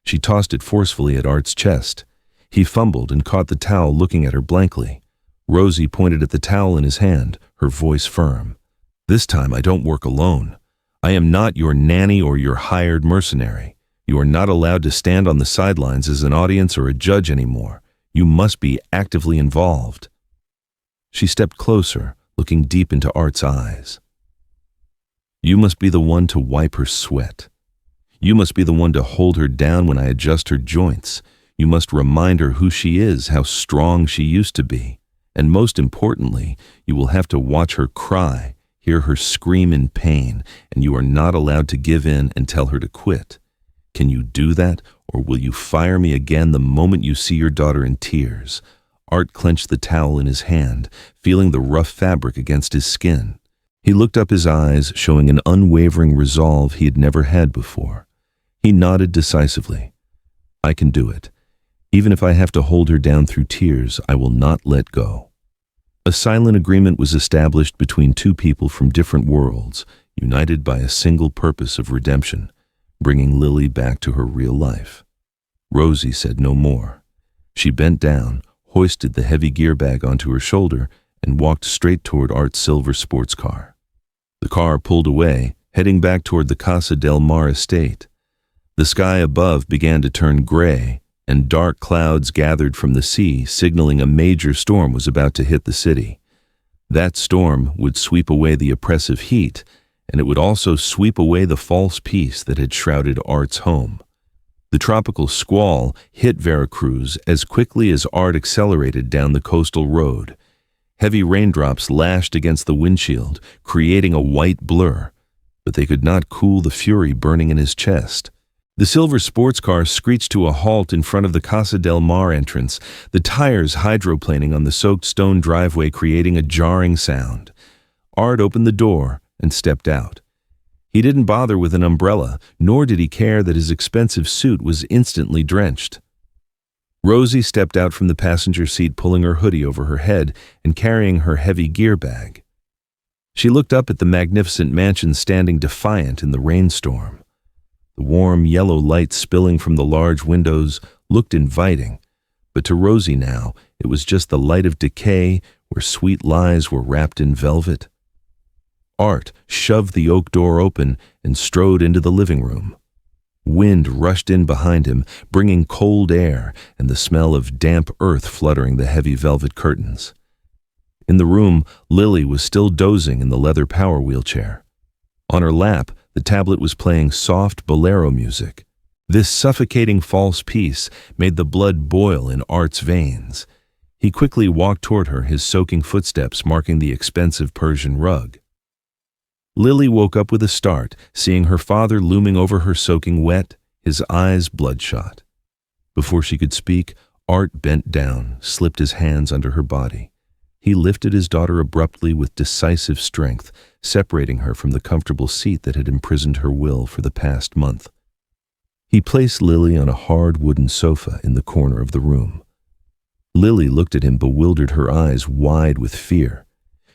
She tossed it forcefully at Art's chest. He fumbled and caught the towel, looking at her blankly. Rosie pointed at the towel in his hand, her voice firm. "This time I don't work alone. I am not your nanny or your hired mercenary. You are not allowed to stand on the sidelines as an audience or a judge anymore. You must be actively involved." She stepped closer, looking deep into Art's eyes. "You must be the one to wipe her sweat. You must be the one to hold her down when I adjust her joints. You must remind her who she is, how strong she used to be. And most importantly, you will have to watch her cry, hear her scream in pain, and you are not allowed to give in and tell her to quit. Can you do that, or will you fire me again the moment you see your daughter in tears?" Art clenched the towel in his hand, feeling the rough fabric against his skin. He looked up, his eyes showing an unwavering resolve he had never had before. He nodded decisively. "I can do it. Even if I have to hold her down through tears, I will not let go." A silent agreement was established between two people from different worlds, united by a single purpose of redemption, bringing Lily back to her real life. Rosie said no more. She bent down, hoisted the heavy gear bag onto her shoulder, and walked straight toward Art's silver sports car. The car pulled away, heading back toward the Casa del Mar estate. The sky above began to turn gray, and dark clouds gathered from the sea, signaling a major storm was about to hit the city. That storm would sweep away the oppressive heat, and it would also sweep away the false peace that had shrouded Art's home. The tropical squall hit Veracruz as quickly as Art accelerated down the coastal road. Heavy raindrops lashed against the windshield, creating a white blur, but they could not cool the fury burning in his chest. The silver sports car screeched to a halt in front of the Casa del Mar entrance, the tires hydroplaning on the soaked stone driveway, creating a jarring sound. Art opened the door and stepped out. He didn't bother with an umbrella, nor did he care that his expensive suit was instantly drenched. Rosie stepped out from the passenger seat, pulling her hoodie over her head and carrying her heavy gear bag. She looked up at the magnificent mansion standing defiant in the rainstorm. The warm yellow light spilling from the large windows looked inviting, but to Rosie now it was just the light of decay where sweet lies were wrapped in velvet. Art shoved the oak door open and strode into the living room. Wind rushed in behind him, bringing cold air and the smell of damp earth fluttering the heavy velvet curtains. In the room, Lily was still dozing in the leather power wheelchair. On her lap, the tablet was playing soft bolero music. This suffocating false peace made the blood boil in Art's veins. He quickly walked toward her, his soaking footsteps marking the expensive Persian rug. Lily woke up with a start, seeing her father looming over her, soaking wet, his eyes bloodshot. Before she could speak, Art bent down, slipped his hands under her body. He lifted his daughter abruptly with decisive strength, separating her from the comfortable seat that had imprisoned her will for the past month. He placed Lily on a hard wooden sofa in the corner of the room. Lily looked at him, bewildered, her eyes wide with fear.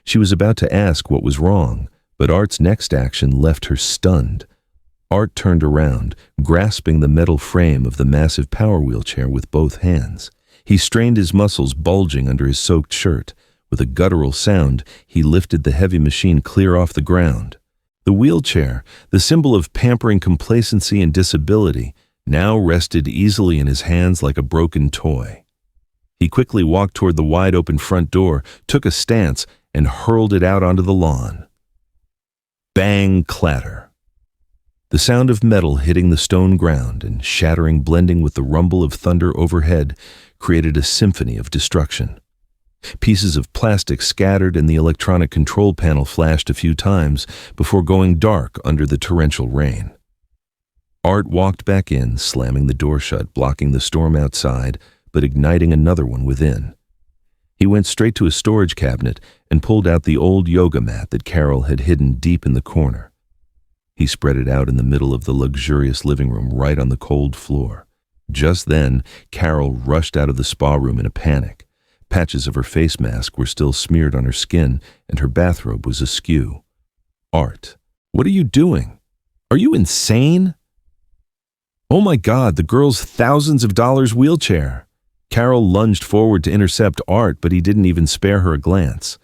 She was about to ask what was wrong, but Art's next action left her stunned. Art turned around, grasping the metal frame of the massive power wheelchair with both hands. He strained his muscles, bulging under his soaked shirt. With a guttural sound, he lifted the heavy machine clear off the ground. The wheelchair, the symbol of pampering complacency and disability, now rested easily in his hands like a broken toy. He quickly walked toward the wide-open front door, took a stance, and hurled it out onto the lawn. Bang, clatter. The sound of metal hitting the stone ground and shattering, blending with the rumble of thunder overhead, created a symphony of destruction. Pieces of plastic scattered and the electronic control panel flashed a few times before going dark under the torrential rain. Art walked back in, slamming the door shut, blocking the storm outside, but igniting another one within. He went straight to a storage cabinet and pulled out the old yoga mat that Carol had hidden deep in the corner. He spread it out in the middle of the luxurious living room, right on the cold floor. Just then, Carol rushed out of the spa room in a panic. Patches of her face mask were still smeared on her skin, and her bathrobe was askew. "Art, what are you doing? Are you insane?" "Oh my God, the girl's thousands of dollars wheelchair." Carol lunged forward to intercept Art, but he didn't even spare her a glance.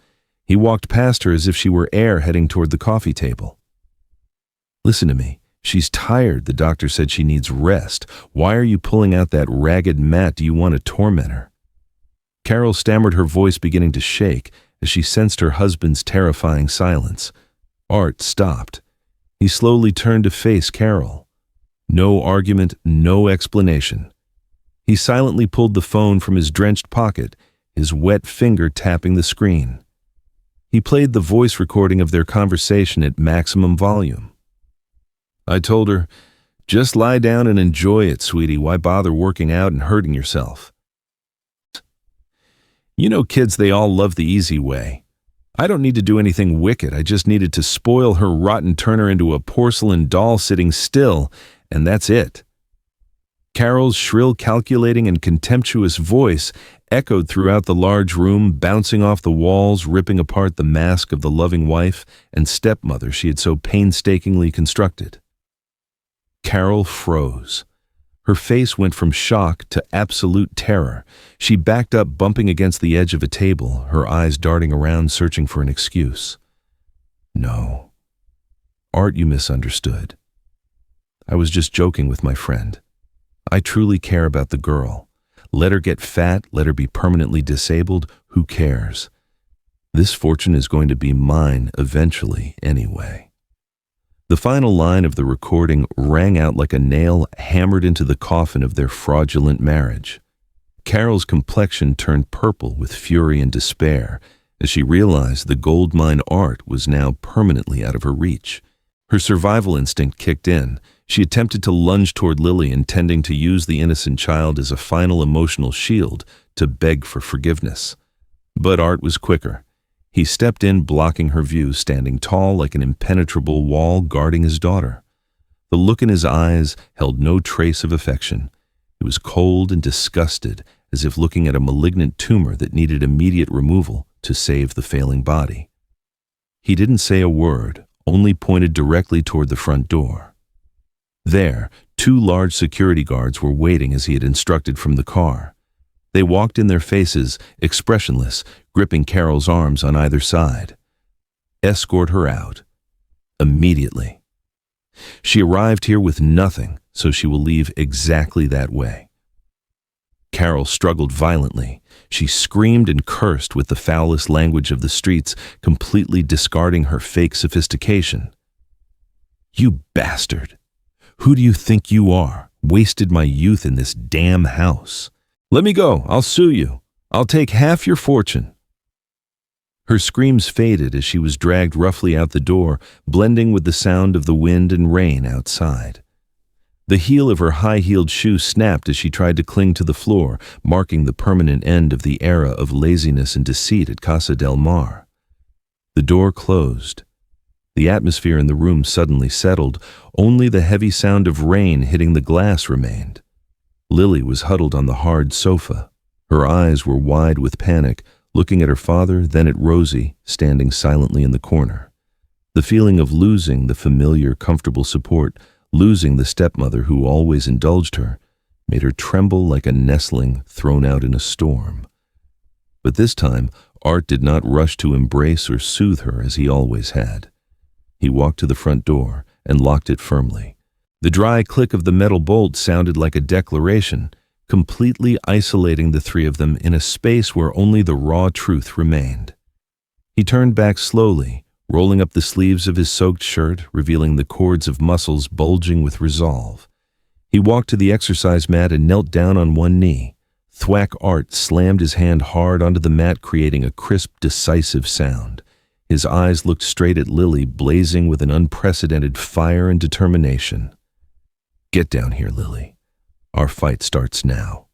He walked past her as if she were air heading toward the coffee table. "Listen to me. She's tired. The doctor said she needs rest. Why are you pulling out that ragged mat? Do you want to torment her?" Carol stammered, her voice beginning to shake as she sensed her husband's terrifying silence. Art stopped. He slowly turned to face Carol. No argument, no explanation. He silently pulled the phone from his drenched pocket, his wet finger tapping the screen. He played the voice recording of their conversation at maximum volume. "I told her, just lie down and enjoy it, sweetie. Why bother working out and hurting yourself? You know kids, they all love the easy way. I don't need to do anything wicked. I just needed to spoil her rotten, turn her into a porcelain doll sitting still, and that's it." Carol's shrill, calculating, and contemptuous voice echoed throughout the large room, bouncing off the walls, ripping apart the mask of the loving wife and stepmother she had so painstakingly constructed. Carol froze. Her face went from shock to absolute terror. She backed up, bumping against the edge of a table, her eyes darting around, searching for an excuse. "No. Art, you misunderstood. I was just joking with my friend. I truly care about the girl. Let her get fat, let her be permanently disabled, who cares? This fortune is going to be mine eventually anyway." The final line of the recording rang out like a nail hammered into the coffin of their fraudulent marriage. Carol's complexion turned purple with fury and despair as she realized the goldmine Art was now permanently out of her reach. Her survival instinct kicked in. She attempted to lunge toward Lily, intending to use the innocent child as a final emotional shield to beg for forgiveness. But Art was quicker. He stepped in, blocking her view, standing tall like an impenetrable wall, guarding his daughter. The look in his eyes held no trace of affection. It was cold and disgusted, as if looking at a malignant tumor that needed immediate removal to save the failing body. He didn't say a word, only pointed directly toward the front door. There, 2 large security guards were waiting as he had instructed from the car. They walked in their faces, expressionless, gripping Carol's arms on either side. "Escort her out. Immediately. She arrived here with nothing, so she will leave exactly that way." Carol struggled violently. She screamed and cursed with the foulest language of the streets, completely discarding her fake sophistication. "You bastard! Who do you think you are? Wasted my youth in this damn house. Let me go. I'll sue you. I'll take half your fortune." Her screams faded as she was dragged roughly out the door, blending with the sound of the wind and rain outside. The heel of her high-heeled shoe snapped as she tried to cling to the floor, marking the permanent end of the era of laziness and deceit at Casa del Mar. The door closed. The atmosphere in the room suddenly settled. Only the heavy sound of rain hitting the glass remained. Lily was huddled on the hard sofa. Her eyes were wide with panic, looking at her father, then at Rosie, standing silently in the corner. The feeling of losing the familiar, comfortable support, losing the stepmother who always indulged her, made her tremble like a nestling thrown out in a storm. But this time, Art did not rush to embrace or soothe her as he always had. He walked to the front door and locked it firmly. The dry click of the metal bolt sounded like a declaration, completely isolating the 3 of them in a space where only the raw truth remained. He turned back slowly, rolling up the sleeves of his soaked shirt, revealing the cords of muscles bulging with resolve. He walked to the exercise mat and knelt down on one knee. Thwack Art slammed his hand hard onto the mat, creating a crisp, decisive sound. His eyes looked straight at Lily, blazing with an unprecedented fire and determination. "Get down here, Lily. Our fight starts now."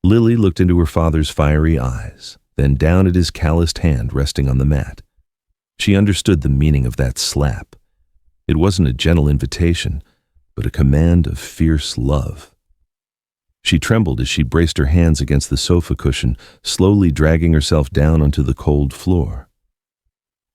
Lily looked into her father's fiery eyes, then down at his calloused hand resting on the mat. She understood the meaning of that slap. It wasn't a gentle invitation, but a command of fierce love. She trembled as she braced her hands against the sofa cushion, slowly dragging herself down onto the cold floor.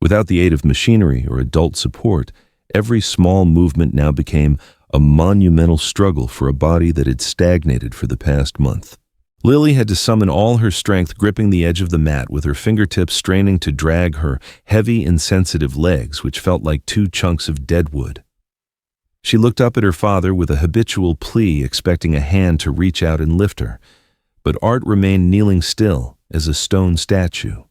Without the aid of machinery or adult support, every small movement now became a monumental struggle for a body that had stagnated for the past month. Lily had to summon all her strength, gripping the edge of the mat with her fingertips straining to drag her heavy, insensitive legs, which felt like two chunks of dead wood. She looked up at her father with a habitual plea, expecting a hand to reach out and lift her, but Art remained kneeling still as a stone statue.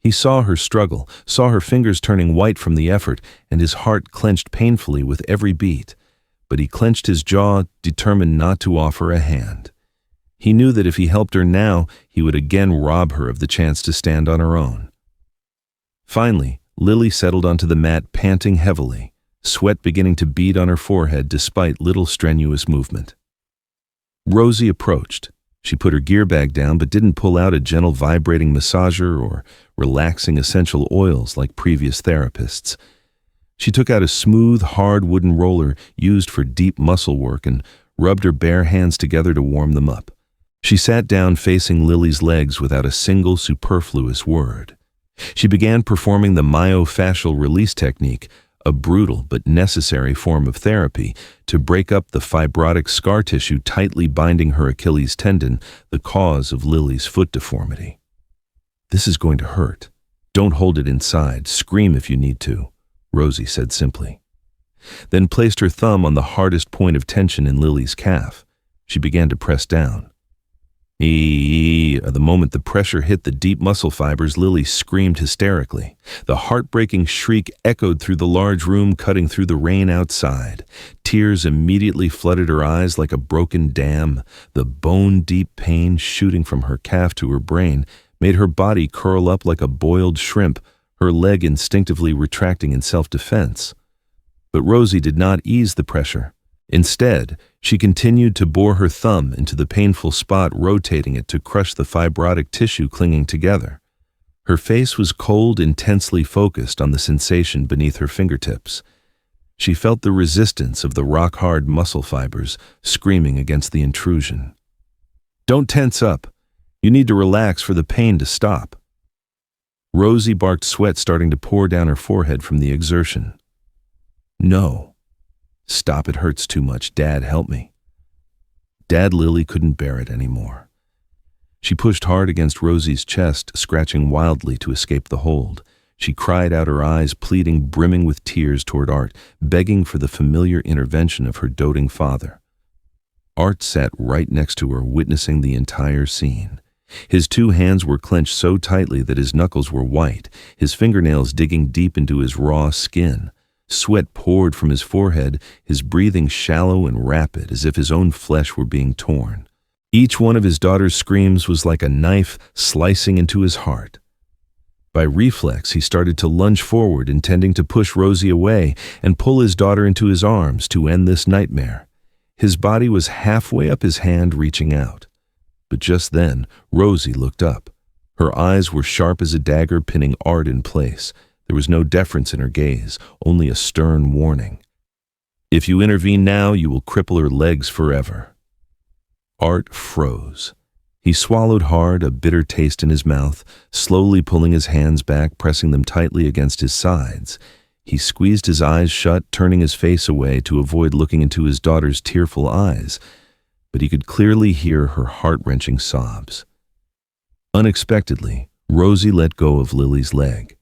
He saw her struggle, saw her fingers turning white from the effort, and his heart clenched painfully with every beat, but he clenched his jaw, determined not to offer a hand. He knew that if he helped her now, he would again rob her of the chance to stand on her own. Finally, Lily settled onto the mat, panting heavily, sweat beginning to bead on her forehead despite little strenuous movement. Rosie approached. She put her gear bag down but didn't pull out a gentle vibrating massager or relaxing essential oils like previous therapists. She took out a smooth, hard wooden roller used for deep muscle work and rubbed her bare hands together to warm them up. She sat down facing Lily's legs without a single superfluous word. She began performing the myofascial release technique, a brutal but necessary form of therapy to break up the fibrotic scar tissue tightly binding her Achilles tendon, the cause of Lily's foot deformity. "This is going to hurt. Don't hold it inside. Scream if you need to," Rosie said simply. Then placed her thumb on the hardest point of tension in Lily's calf. She began to press down. The moment the pressure hit the deep muscle fibers, Lily screamed hysterically. The heartbreaking shriek echoed through the large room, cutting through the rain outside. Tears immediately flooded her eyes like a broken dam. The bone-deep pain shooting from her calf to her brain made her body curl up like a boiled shrimp, her leg instinctively retracting in self-defense. But Rosie did not ease the pressure. Instead, she continued to bore her thumb into the painful spot, rotating it to crush the fibrotic tissue clinging together. Her face was cold, intensely focused on the sensation beneath her fingertips. She felt the resistance of the rock-hard muscle fibers screaming against the intrusion. "Don't tense up. You need to relax for the pain to stop." Rosie barked, sweat starting to pour down her forehead from the exertion. "No. Stop, it hurts too much. Dad, help me." Lily couldn't bear it anymore. She pushed hard against Rosie's chest, scratching wildly to escape the hold. She cried out, her eyes pleading, brimming with tears toward Art, begging for the familiar intervention of her doting father. Art sat right next to her, witnessing the entire scene. His two hands were clenched so tightly that his knuckles were white, his fingernails digging deep into his raw skin. Sweat poured from his forehead, his breathing shallow and rapid, as if his own flesh were being torn. Each one of his daughter's screams was like a knife slicing into his heart. By reflex, he started to lunge forward, intending to push Rosie away and pull his daughter into his arms to end this nightmare. His body was halfway up his hand, reaching out. But just then, Rosie looked up. Her eyes were sharp as a dagger, pinning Art in place. There was no deference in her gaze, only a stern warning. "If you intervene now, you will cripple her legs forever." Art froze. He swallowed hard, a bitter taste in his mouth, slowly pulling his hands back, pressing them tightly against his sides. He squeezed his eyes shut, turning his face away to avoid looking into his daughter's tearful eyes, but he could clearly hear her heart-wrenching sobs. Unexpectedly, Rosie let go of Lily's leg.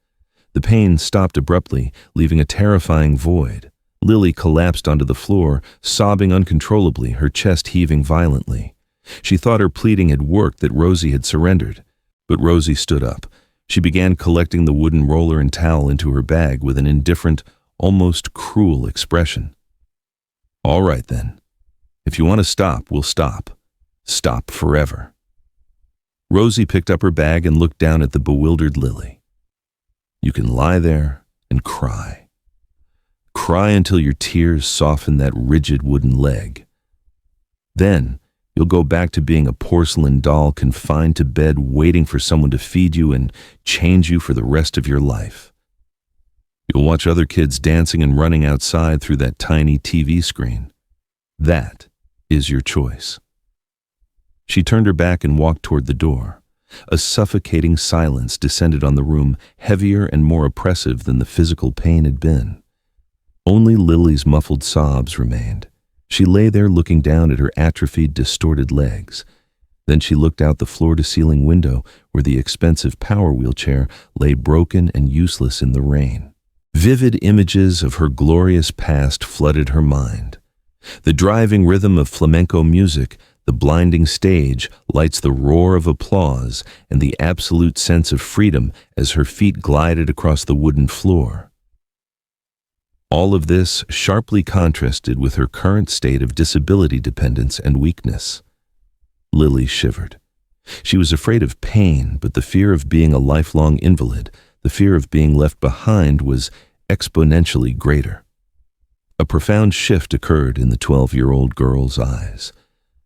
The pain stopped abruptly, leaving a terrifying void. Lily collapsed onto the floor, sobbing uncontrollably, her chest heaving violently. She thought her pleading had worked, that Rosie had surrendered. But Rosie stood up. She began collecting the wooden roller and towel into her bag with an indifferent, almost cruel expression. "All right then. If you want to stop, we'll stop. Stop forever." Rosie picked up her bag and looked down at the bewildered Lily. "You can lie there and cry. Cry until your tears soften that rigid wooden leg. Then you'll go back to being a porcelain doll confined to bed, waiting for someone to feed you and change you for the rest of your life. You'll watch other kids dancing and running outside through that tiny TV screen. That is your choice." She turned her back and walked toward the door. A suffocating silence descended on the room, heavier and more oppressive than the physical pain had been. Only Lily's muffled sobs remained. She lay there looking down at her atrophied, distorted legs. Then she looked out the floor-to-ceiling window where the expensive power wheelchair lay broken and useless in the rain. Vivid images of her glorious past flooded her mind. The driving rhythm of flamenco music, the blinding stage, lights, the roar of applause, and the absolute sense of freedom as her feet glided across the wooden floor. All of this sharply contrasted with her current state of disability dependence and weakness. Lily shivered. She was afraid of pain, but the fear of being a lifelong invalid, the fear of being left behind, was exponentially greater. A profound shift occurred in the 12-year-old girl's eyes.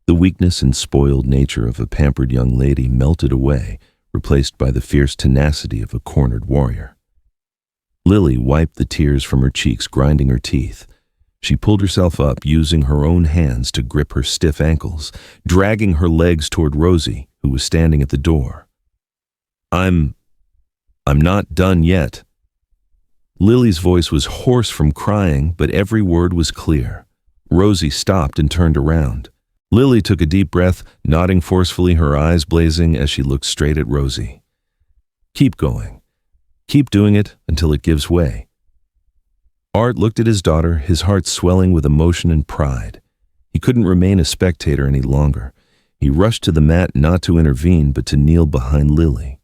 The weakness and spoiled nature of a pampered young lady melted away, replaced by the fierce tenacity of a cornered warrior. Lily wiped the tears from her cheeks, grinding her teeth. She pulled herself up, using her own hands to grip her stiff ankles, dragging her legs toward Rosie, who was standing at the door. I'm not done yet." Lily's voice was hoarse from crying, but every word was clear. Rosie stopped and turned around. Lily took a deep breath, nodding forcefully, her eyes blazing as she looked straight at Rosie. "Keep going. Keep doing it until it gives way." Art looked at his daughter, his heart swelling with emotion and pride. He couldn't remain a spectator any longer. He rushed to the mat, not to intervene, but to kneel behind Lily.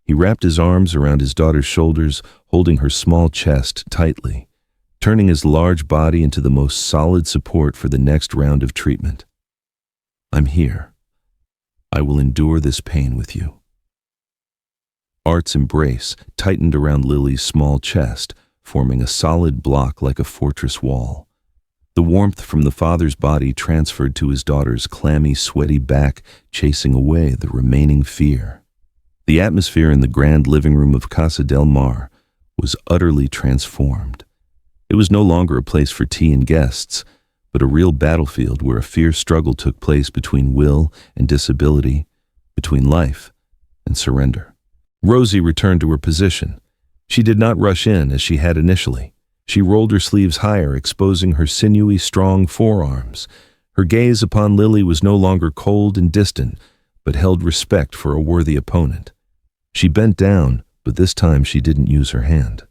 He wrapped his arms around his daughter's shoulders, holding her small chest tightly, turning his large body into the most solid support for the next round of treatment. "I'm here. I will endure this pain with you." Art's embrace tightened around Lily's small chest, forming a solid block like a fortress wall. The warmth from the father's body transferred to his daughter's clammy, sweaty back, chasing away the remaining fear. The atmosphere in the grand living room of Casa del Mar was utterly transformed. It was no longer a place for tea and guests, but a real battlefield where a fierce struggle took place between will and disability, between life and surrender. Rosie returned to her position. She did not rush in as she had initially. She rolled her sleeves higher, exposing her sinewy, strong forearms. Her gaze upon Lily was no longer cold and distant, but held respect for a worthy opponent. She bent down, but this time she didn't use her hand.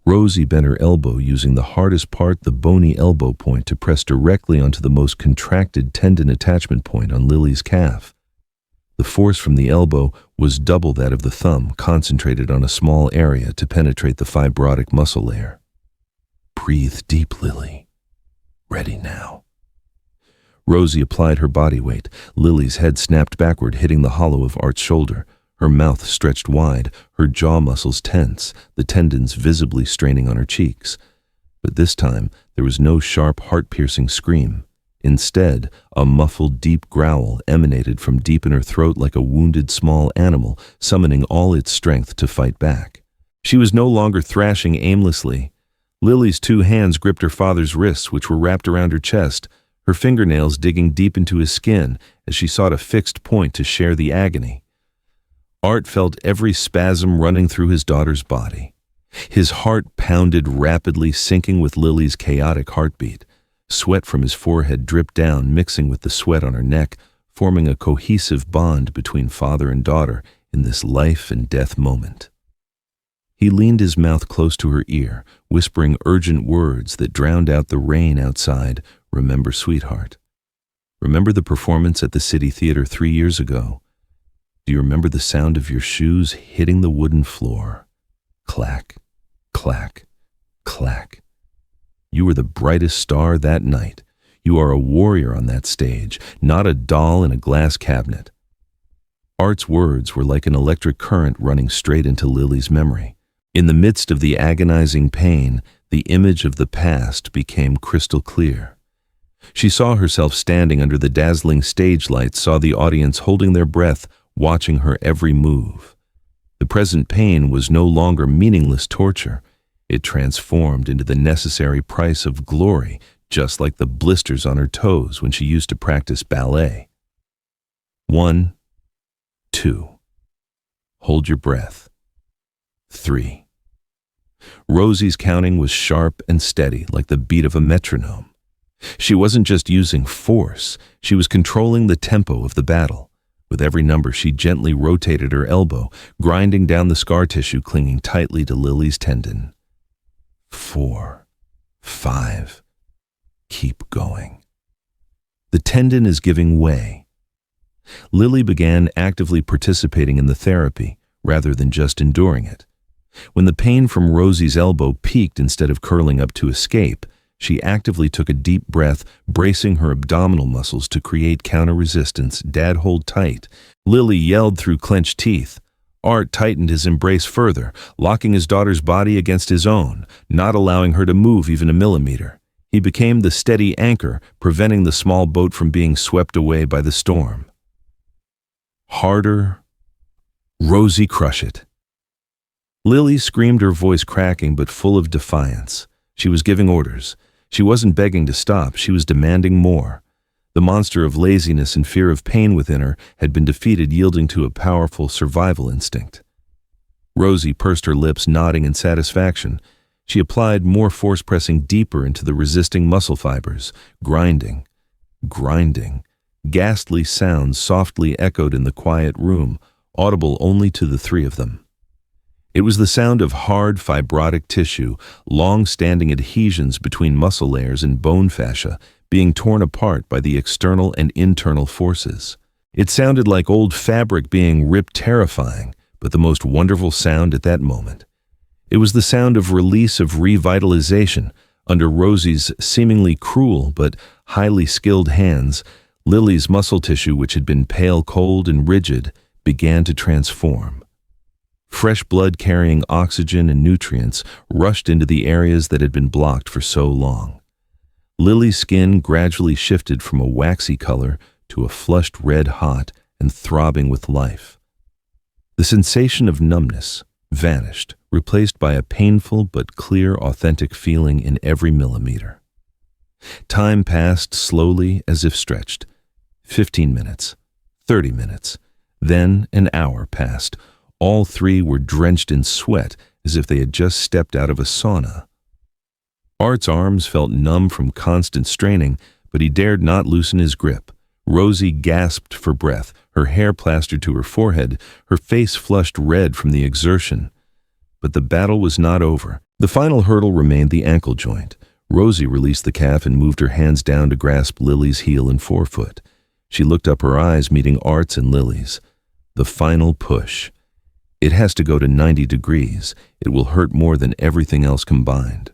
Rosie bent her elbow, using the hardest part, the bony elbow point, to press directly onto the most contracted tendon attachment point on Lily's calf. The force from the elbow was double that of the thumb, concentrated on a small area to penetrate the fibrotic muscle layer. "Breathe deep, Lily. Ready now." Rosie applied her body weight. Lily's head snapped backward, hitting the hollow of Art's shoulder. Her mouth stretched wide, her jaw muscles tense, the tendons visibly straining on her cheeks. But this time, there was no sharp, heart-piercing scream. Instead, a muffled, deep growl emanated from deep in her throat like a wounded small animal, summoning all its strength to fight back. She was no longer thrashing aimlessly. Lily's two hands gripped her father's wrists, which were wrapped around her chest, her fingernails digging deep into his skin as she sought a fixed point to share the agony. Art felt every spasm running through his daughter's body. His heart pounded rapidly, syncing with Lily's chaotic heartbeat. Sweat from his forehead dripped down, mixing with the sweat on her neck, forming a cohesive bond between father and daughter in this life and death moment. He leaned his mouth close to her ear, whispering urgent words that drowned out the rain outside. "Remember, sweetheart. Remember the performance at the City Theater 3 years ago? Do you remember the sound of your shoes hitting the wooden floor? Clack, clack, clack. You were the brightest star that night. You are a warrior on that stage, not a doll in a glass cabinet." Art's words were like an electric current running straight into Lily's memory. In the midst of the agonizing pain, the image of the past became crystal clear. She saw herself standing under the dazzling stage lights, saw the audience holding their breath, watching her every move. The present pain was no longer meaningless torture. It transformed into the necessary price of glory, just like the blisters on her toes when she used to practice ballet. 1, 2. Hold your breath. 3. Rosie's counting was sharp and steady, like the beat of a metronome. She wasn't just using force, she was controlling the tempo of the battle. With every number, she gently rotated her elbow, grinding down the scar tissue clinging tightly to Lily's tendon. 4, 5. Keep going. The tendon is giving way. Lily began actively participating in the therapy, rather than just enduring it. When the pain from Rosie's elbow peaked instead of curling up to escape, she actively took a deep breath, bracing her abdominal muscles to create counter-resistance. Dad, hold tight. Lily yelled through clenched teeth. Art tightened his embrace further, locking his daughter's body against his own, not allowing her to move even a millimeter. He became the steady anchor, preventing the small boat from being swept away by the storm. Harder. Rosie, crush it. Lily screamed, her voice cracking but full of defiance. She was giving orders. She wasn't begging to stop, she was demanding more. The monster of laziness and fear of pain within her had been defeated, yielding to a powerful survival instinct. Rosie pursed her lips, nodding in satisfaction. She applied more force, pressing deeper into the resisting muscle fibers, grinding. Ghastly sounds softly echoed in the quiet room, audible only to the three of them. It was the sound of hard, fibrotic tissue, long-standing adhesions between muscle layers and bone fascia, being torn apart by the external and internal forces. It sounded like old fabric being ripped, terrifying, but the most wonderful sound at that moment. It was the sound of release, of revitalization. Under Rosie's seemingly cruel but highly skilled hands, Lily's muscle tissue, which had been pale, cold, and rigid, began to transform. Fresh blood carrying oxygen and nutrients rushed into the areas that had been blocked for so long. Lily's skin gradually shifted from a waxy color to a flushed red hot and throbbing with life. The sensation of numbness vanished, replaced by a painful but clear, authentic feeling in every millimeter. Time passed slowly, as if stretched. 15 minutes, 30 minutes, then an hour passed. All three were drenched in sweat, as if they had just stepped out of a sauna. Art's arms felt numb from constant straining, but he dared not loosen his grip. Rosie gasped for breath, her hair plastered to her forehead, her face flushed red from the exertion. But the battle was not over. The final hurdle remained the ankle joint. Rosie released the calf and moved her hands down to grasp Lily's heel and forefoot. She looked up, her eyes meeting Art's and Lily's. The final push. It has to go to 90 degrees. It will hurt more than everything else combined.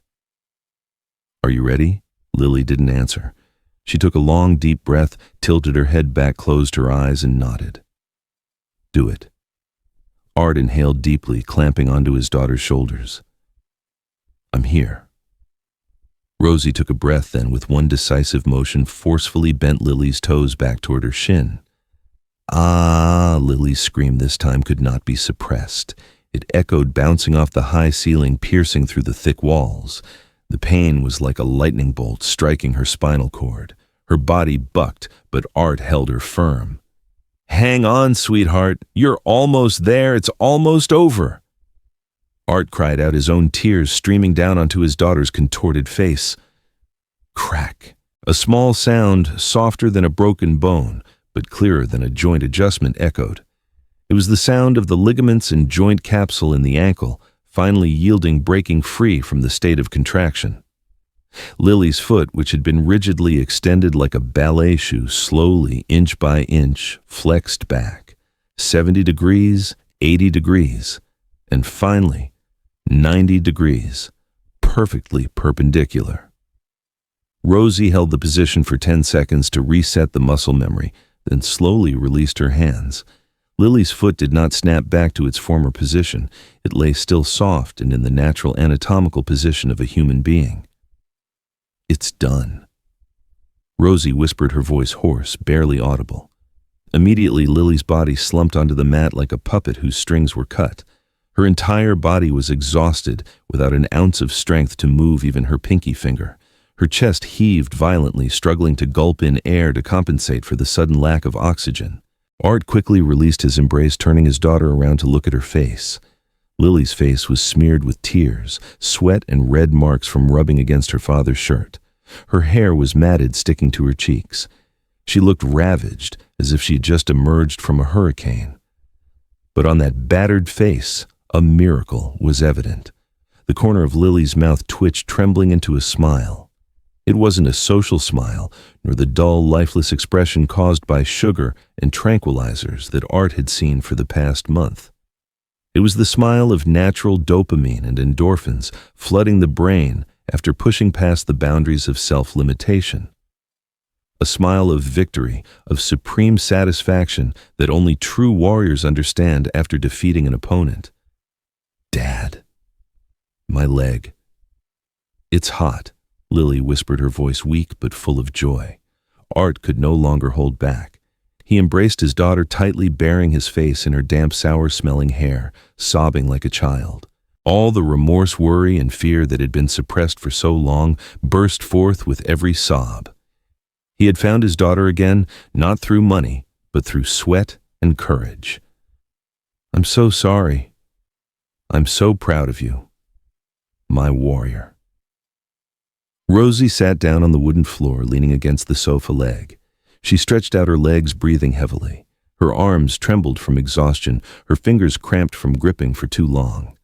Are you ready? Lily didn't answer. She took a long, deep breath, tilted her head back, closed her eyes, and nodded. Do it. Art inhaled deeply, clamping onto his daughter's shoulders. I'm here. Rosie took a breath, then with one decisive motion forcefully bent Lily's toes back toward her shin. Ah, Lily's scream this time could not be suppressed. It echoed, bouncing off the high ceiling, piercing through the thick walls. The pain was like a lightning bolt striking her spinal cord. Her body bucked, but Art held her firm. Hang on, sweetheart. You're almost there. It's almost over. Art cried out, his own tears streaming down onto his daughter's contorted face. Crack. A small sound, softer than a broken bone, but clearer than a joint adjustment, echoed. It was the sound of the ligaments and joint capsule in the ankle, finally yielding, breaking free from the state of contraction. Lily's foot, which had been rigidly extended like a ballet shoe, slowly, inch by inch, flexed back. 70 degrees, 80 degrees, and finally, 90 degrees, perfectly perpendicular. Rosie held the position for 10 seconds to reset the muscle memory, then slowly released her hands. Lily's foot did not snap back to its former position. It lay still, soft and in the natural anatomical position of a human being. It's done. Rosie whispered, her voice hoarse, barely audible. Immediately, Lily's body slumped onto the mat like a puppet whose strings were cut. Her entire body was exhausted, without an ounce of strength to move even her pinky finger. Her chest heaved violently, struggling to gulp in air to compensate for the sudden lack of oxygen. Art quickly released his embrace, turning his daughter around to look at her face. Lily's face was smeared with tears, sweat, and red marks from rubbing against her father's shirt. Her hair was matted, sticking to her cheeks. She looked ravaged, as if she had just emerged from a hurricane. But on that battered face, a miracle was evident. The corner of Lily's mouth twitched, trembling into a smile. It wasn't a social smile, nor the dull, lifeless expression caused by sugar and tranquilizers that Art had seen for the past month. It was the smile of natural dopamine and endorphins flooding the brain after pushing past the boundaries of self-limitation. A smile of victory, of supreme satisfaction that only true warriors understand after defeating an opponent. "Dad." "My leg." "It's hot," Lily whispered, her voice weak but full of joy. Art could no longer hold back. He embraced his daughter tightly, burying his face in her damp, sour-smelling hair, sobbing like a child. All the remorse, worry, and fear that had been suppressed for so long burst forth with every sob. He had found his daughter again, not through money, but through sweat and courage. "I'm so sorry. I'm so proud of you, my warrior." Rosie sat down on the wooden floor, leaning against the sofa leg. She stretched out her legs, breathing heavily. Her arms trembled from exhaustion, her fingers cramped from gripping for too long.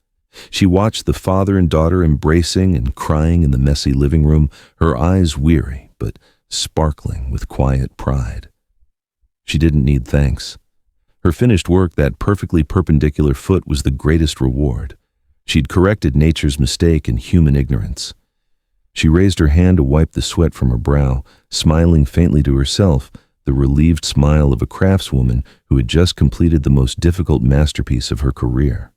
She watched the father and daughter embracing and crying in the messy living room, her eyes weary but sparkling with quiet pride. She didn't need thanks. Her finished work, that perfectly perpendicular foot, was the greatest reward. She'd corrected nature's mistake in human ignorance. She raised her hand to wipe the sweat from her brow, smiling faintly to herself, the relieved smile of a craftswoman who had just completed the most difficult masterpiece of her career.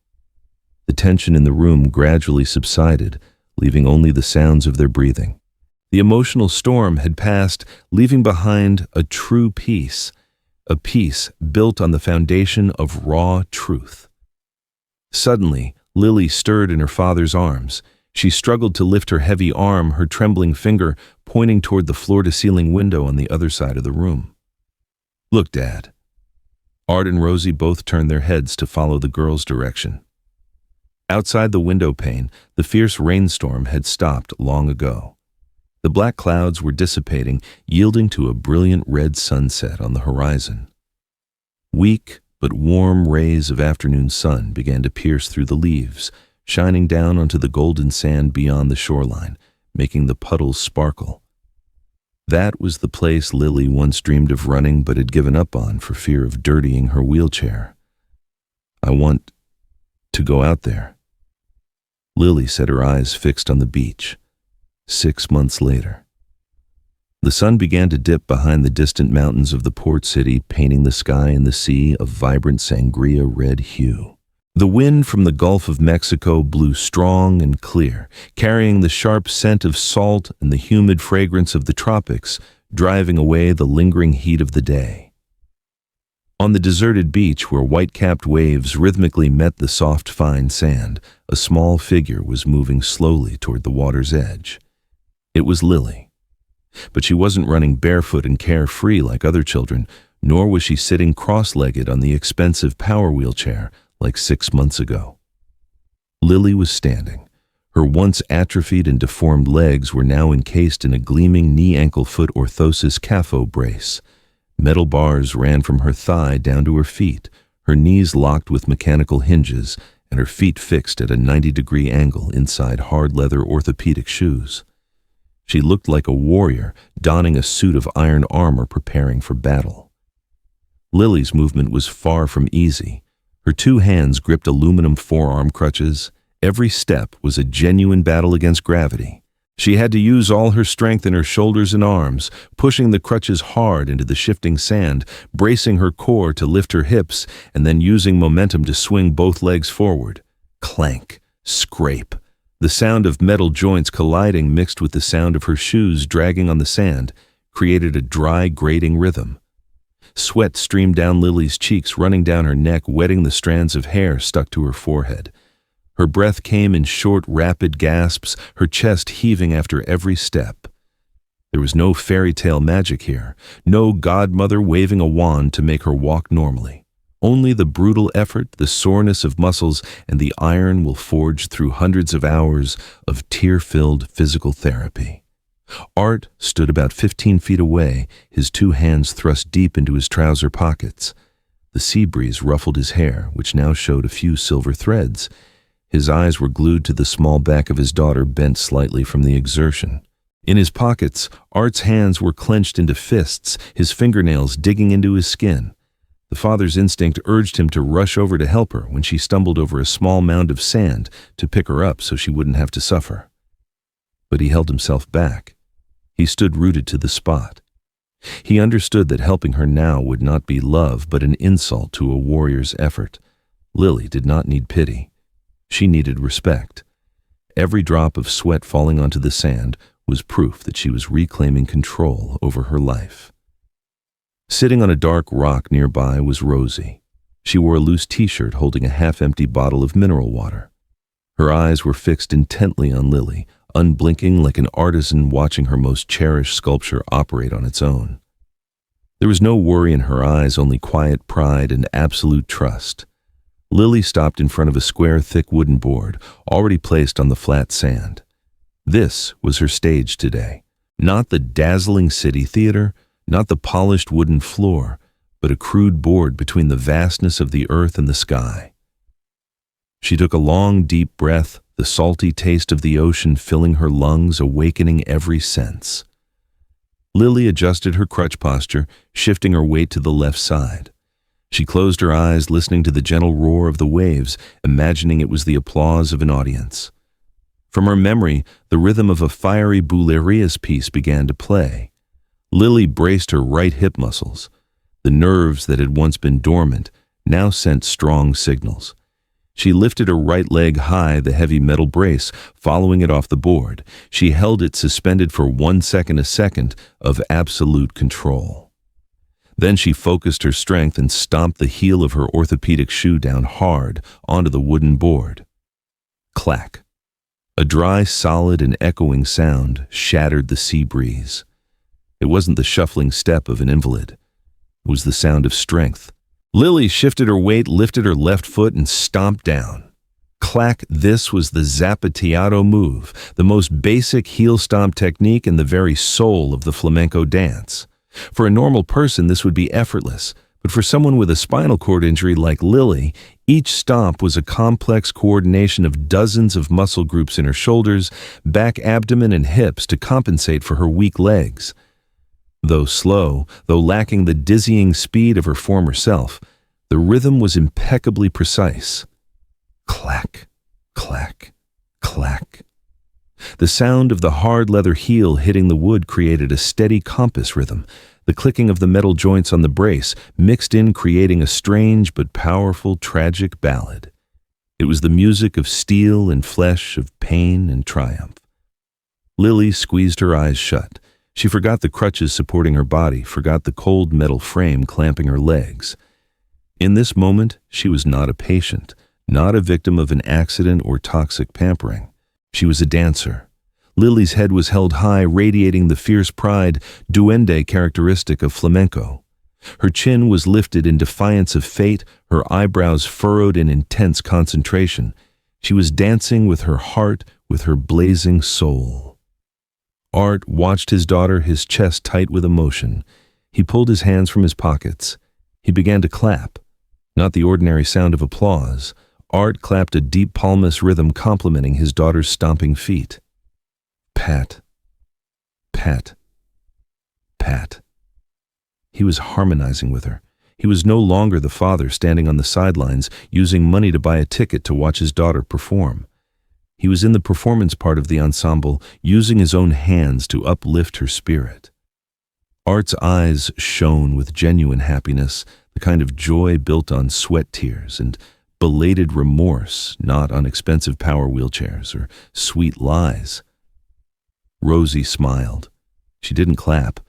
The tension in the room gradually subsided, leaving only the sounds of their breathing. The emotional storm had passed, leaving behind a true peace, a peace built on the foundation of raw truth. Suddenly, Lily stirred in her father's arms. She struggled to lift her heavy arm, her trembling finger pointing toward the floor-to-ceiling window on the other side of the room. "Look, Dad." Art and Rosie both turned their heads to follow the girl's direction. Outside the window pane, the fierce rainstorm had stopped long ago. The black clouds were dissipating, yielding to a brilliant red sunset on the horizon. Weak but warm rays of afternoon sun began to pierce through the leaves, shining down onto the golden sand beyond the shoreline, making the puddles sparkle. That was the place Lily once dreamed of running but had given up on for fear of dirtying her wheelchair. "I want to go out there." Lily set her eyes fixed on the beach. 6 months later. The sun began to dip behind the distant mountains of the port city, painting the sky and the sea a vibrant sangria red hue. The wind from the Gulf of Mexico blew strong and clear, carrying the sharp scent of salt and the humid fragrance of the tropics, driving away the lingering heat of the day. On the deserted beach, where white-capped waves rhythmically met the soft, fine sand, a small figure was moving slowly toward the water's edge. It was Lily. But she wasn't running barefoot and carefree like other children, nor was she sitting cross-legged on the expensive power wheelchair like 6 months ago. Lily was standing. Her once atrophied and deformed legs were now encased in a gleaming knee-ankle-foot orthosis CAFO brace. Metal bars ran from her thigh down to her feet, her knees locked with mechanical hinges, and her feet fixed at a 90-degree angle inside hard leather orthopedic shoes. She looked like a warrior donning a suit of iron armor preparing for battle. Lily's movement was far from easy. Her 2 hands gripped aluminum forearm crutches. Every step was a genuine battle against gravity. She had to use all her strength in her shoulders and arms, pushing the crutches hard into the shifting sand, bracing her core to lift her hips, and then using momentum to swing both legs forward. Clank, scrape. The sound of metal joints colliding mixed with the sound of her shoes dragging on the sand created a dry, grating rhythm. Sweat streamed down Lily's cheeks, running down her neck, wetting the strands of hair stuck to her forehead. Her breath came in short, rapid gasps, her chest heaving after every step. There was no fairy tale magic here, no godmother waving a wand to make her walk normally. Only the brutal effort, the soreness of muscles, and the iron will forge through hundreds of hours of tear-filled physical therapy. Art stood about 15 feet away, his two hands thrust deep into his trouser pockets. The sea breeze ruffled his hair, which now showed a few silver threads. His eyes were glued to the small back of his daughter, bent slightly from the exertion. In his pockets, Art's hands were clenched into fists, his fingernails digging into his skin. The father's instinct urged him to rush over to help her when she stumbled over a small mound of sand to pick her up so she wouldn't have to suffer. But he held himself back. He stood rooted to the spot. He understood that helping her now would not be love but an insult to a warrior's effort. Lily did not need pity. She needed respect. Every drop of sweat falling onto the sand was proof that she was reclaiming control over her life. Sitting on a dark rock nearby was Rosie. She wore a loose t-shirt holding a half-empty bottle of mineral water. Her eyes were fixed intently on Lily, unblinking like an artisan watching her most cherished sculpture operate on its own. There was no worry in her eyes, only quiet pride and absolute trust. Lily stopped in front of a square, thick wooden board, already placed on the flat sand. This was her stage today. Not the dazzling city theater, not the polished wooden floor, but a crude board between the vastness of the earth and the sky. She took a long, deep breath, the salty taste of the ocean filling her lungs, awakening every sense. Lily adjusted her crutch posture, shifting her weight to the left side. She closed her eyes, listening to the gentle roar of the waves, imagining it was the applause of an audience. From her memory, the rhythm of a fiery Boulerius piece began to play. Lily braced her right hip muscles. The nerves that had once been dormant now sent strong signals. She lifted her right leg high, the heavy metal brace, following it off the board. She held it suspended for 1 second, a second of absolute control. Then she focused her strength and stomped the heel of her orthopedic shoe down hard onto the wooden board. Clack. A dry, solid, and echoing sound shattered the sea breeze. It wasn't the shuffling step of an invalid. It was the sound of strength. Lily shifted her weight, lifted her left foot, and stomped down. Clack, this was the Zapateado move, the most basic heel stomp technique and the very soul of the flamenco dance. For a normal person, this would be effortless, but for someone with a spinal cord injury like Lily, each stomp was a complex coordination of dozens of muscle groups in her shoulders, back, abdomen, and hips to compensate for her weak legs. Though slow, though lacking the dizzying speed of her former self, the rhythm was impeccably precise. Clack, clack, clack. The sound of the hard leather heel hitting the wood created a steady compass rhythm. The clicking of the metal joints on the brace mixed in, creating a strange but powerful, tragic ballad. It was the music of steel and flesh, of pain and triumph. Lily squeezed her eyes shut. She forgot the crutches supporting her body, forgot the cold metal frame clamping her legs. In this moment, she was not a patient, not a victim of an accident or toxic pampering. She was a dancer. Lily's head was held high, radiating the fierce pride, duende characteristic of flamenco. Her chin was lifted in defiance of fate, her eyebrows furrowed in intense concentration. She was dancing with her heart, with her blazing soul. Art watched his daughter, his chest tight with emotion. He pulled his hands from his pockets. He began to clap. Not the ordinary sound of applause. Art clapped a deep pulmous rhythm complementing his daughter's stomping feet. Pat, pat, pat. He was harmonizing with her. He was no longer the father standing on the sidelines, using money to buy a ticket to watch his daughter perform. He was in the performance part of the ensemble, using his own hands to uplift her spirit. Art's eyes shone with genuine happiness, the kind of joy built on sweat tears and belated remorse, not on expensive power wheelchairs or sweet lies. Rosie smiled. She didn't clap.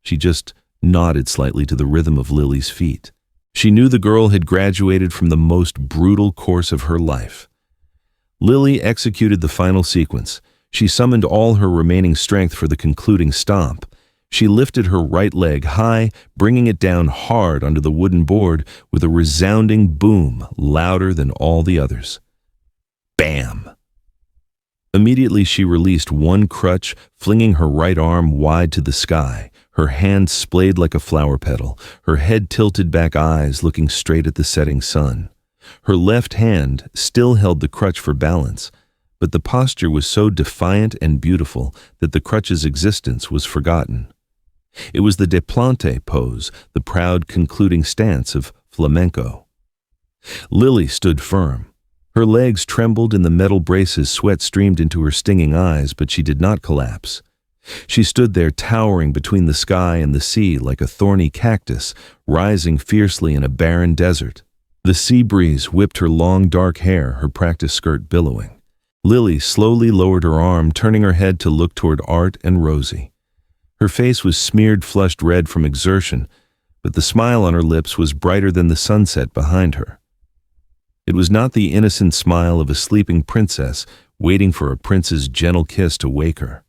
She just nodded slightly to the rhythm of Lily's feet. She knew the girl had graduated from the most brutal course of her life. Lily executed the final sequence. She summoned all her remaining strength for the concluding stomp. She lifted her right leg high, bringing it down hard onto the wooden board with a resounding boom louder than all the others. Bam! Immediately she released one crutch, flinging her right arm wide to the sky, her hand splayed like a flower petal, her head tilted back, eyes looking straight at the setting sun. Her left hand still held the crutch for balance, but the posture was so defiant and beautiful that the crutch's existence was forgotten. It was the déplante pose, the proud concluding stance of flamenco. Lily stood firm. Her legs trembled in the metal braces, sweat streamed into her stinging eyes, but she did not collapse. She stood there towering between the sky and the sea like a thorny cactus, rising fiercely in a barren desert. The sea breeze whipped her long dark hair, her practice skirt billowing. Lily slowly lowered her arm, turning her head to look toward Art and Rosie. Her face was smeared flushed red from exertion, but the smile on her lips was brighter than the sunset behind her. It was not the innocent smile of a sleeping princess waiting for a prince's gentle kiss to wake her.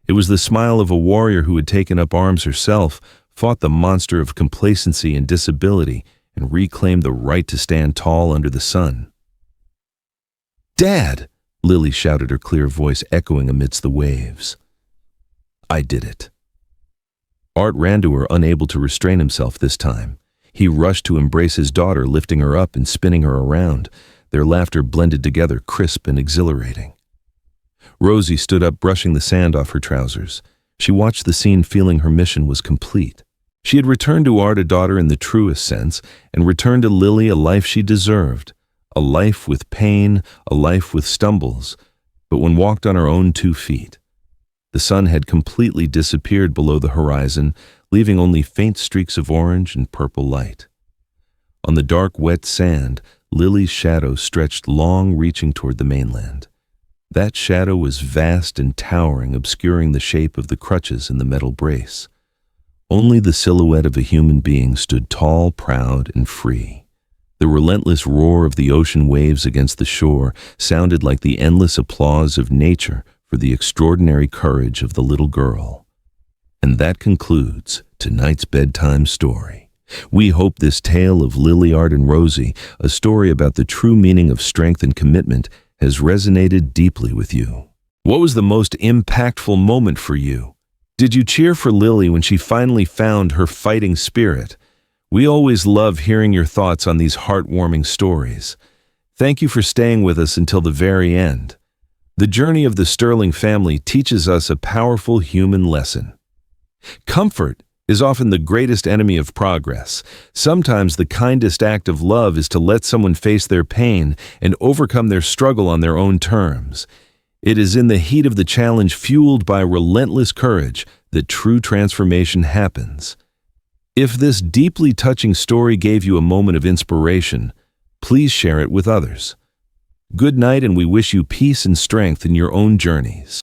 It was the smile of a warrior who had taken up arms herself, fought the monster of complacency and disability, and reclaimed the right to stand tall under the sun. "Dad!" Lily shouted, her clear voice echoing amidst the waves. "I did it." Art ran to her, unable to restrain himself this time. He rushed to embrace his daughter, lifting her up and spinning her around. Their laughter blended together, crisp and exhilarating. Rosie stood up, brushing the sand off her trousers. She watched the scene, feeling her mission was complete. She had returned to Art a daughter in the truest sense, and returned to Lily a life she deserved. A life with pain, a life with stumbles, but when walked on her own 2 feet. The sun had completely disappeared below the horizon, leaving only faint streaks of orange and purple light. On the dark, wet sand, Lily's shadow stretched long, reaching toward the mainland. That shadow was vast and towering, obscuring the shape of the crutches in the metal brace. Only the silhouette of a human being stood tall, proud, and free. The relentless roar of the ocean waves against the shore sounded like the endless applause of nature for the extraordinary courage of the little girl. And that concludes tonight's bedtime story. We hope this tale of Lily, Art, and Rosie, a story about the true meaning of strength and commitment, has resonated deeply with you. What was the most impactful moment for you? Did you cheer for Lily when she finally found her fighting spirit? We always love hearing your thoughts on these heartwarming stories. Thank you for staying with us until the very end. The journey of the Sterling family teaches us a powerful human lesson. Comfort is often the greatest enemy of progress. Sometimes the kindest act of love is to let someone face their pain and overcome their struggle on their own terms. It is in the heat of the challenge, fueled by relentless courage, that true transformation happens. If this deeply touching story gave you a moment of inspiration, please share it with others. Good night, and we wish you peace and strength in your own journeys.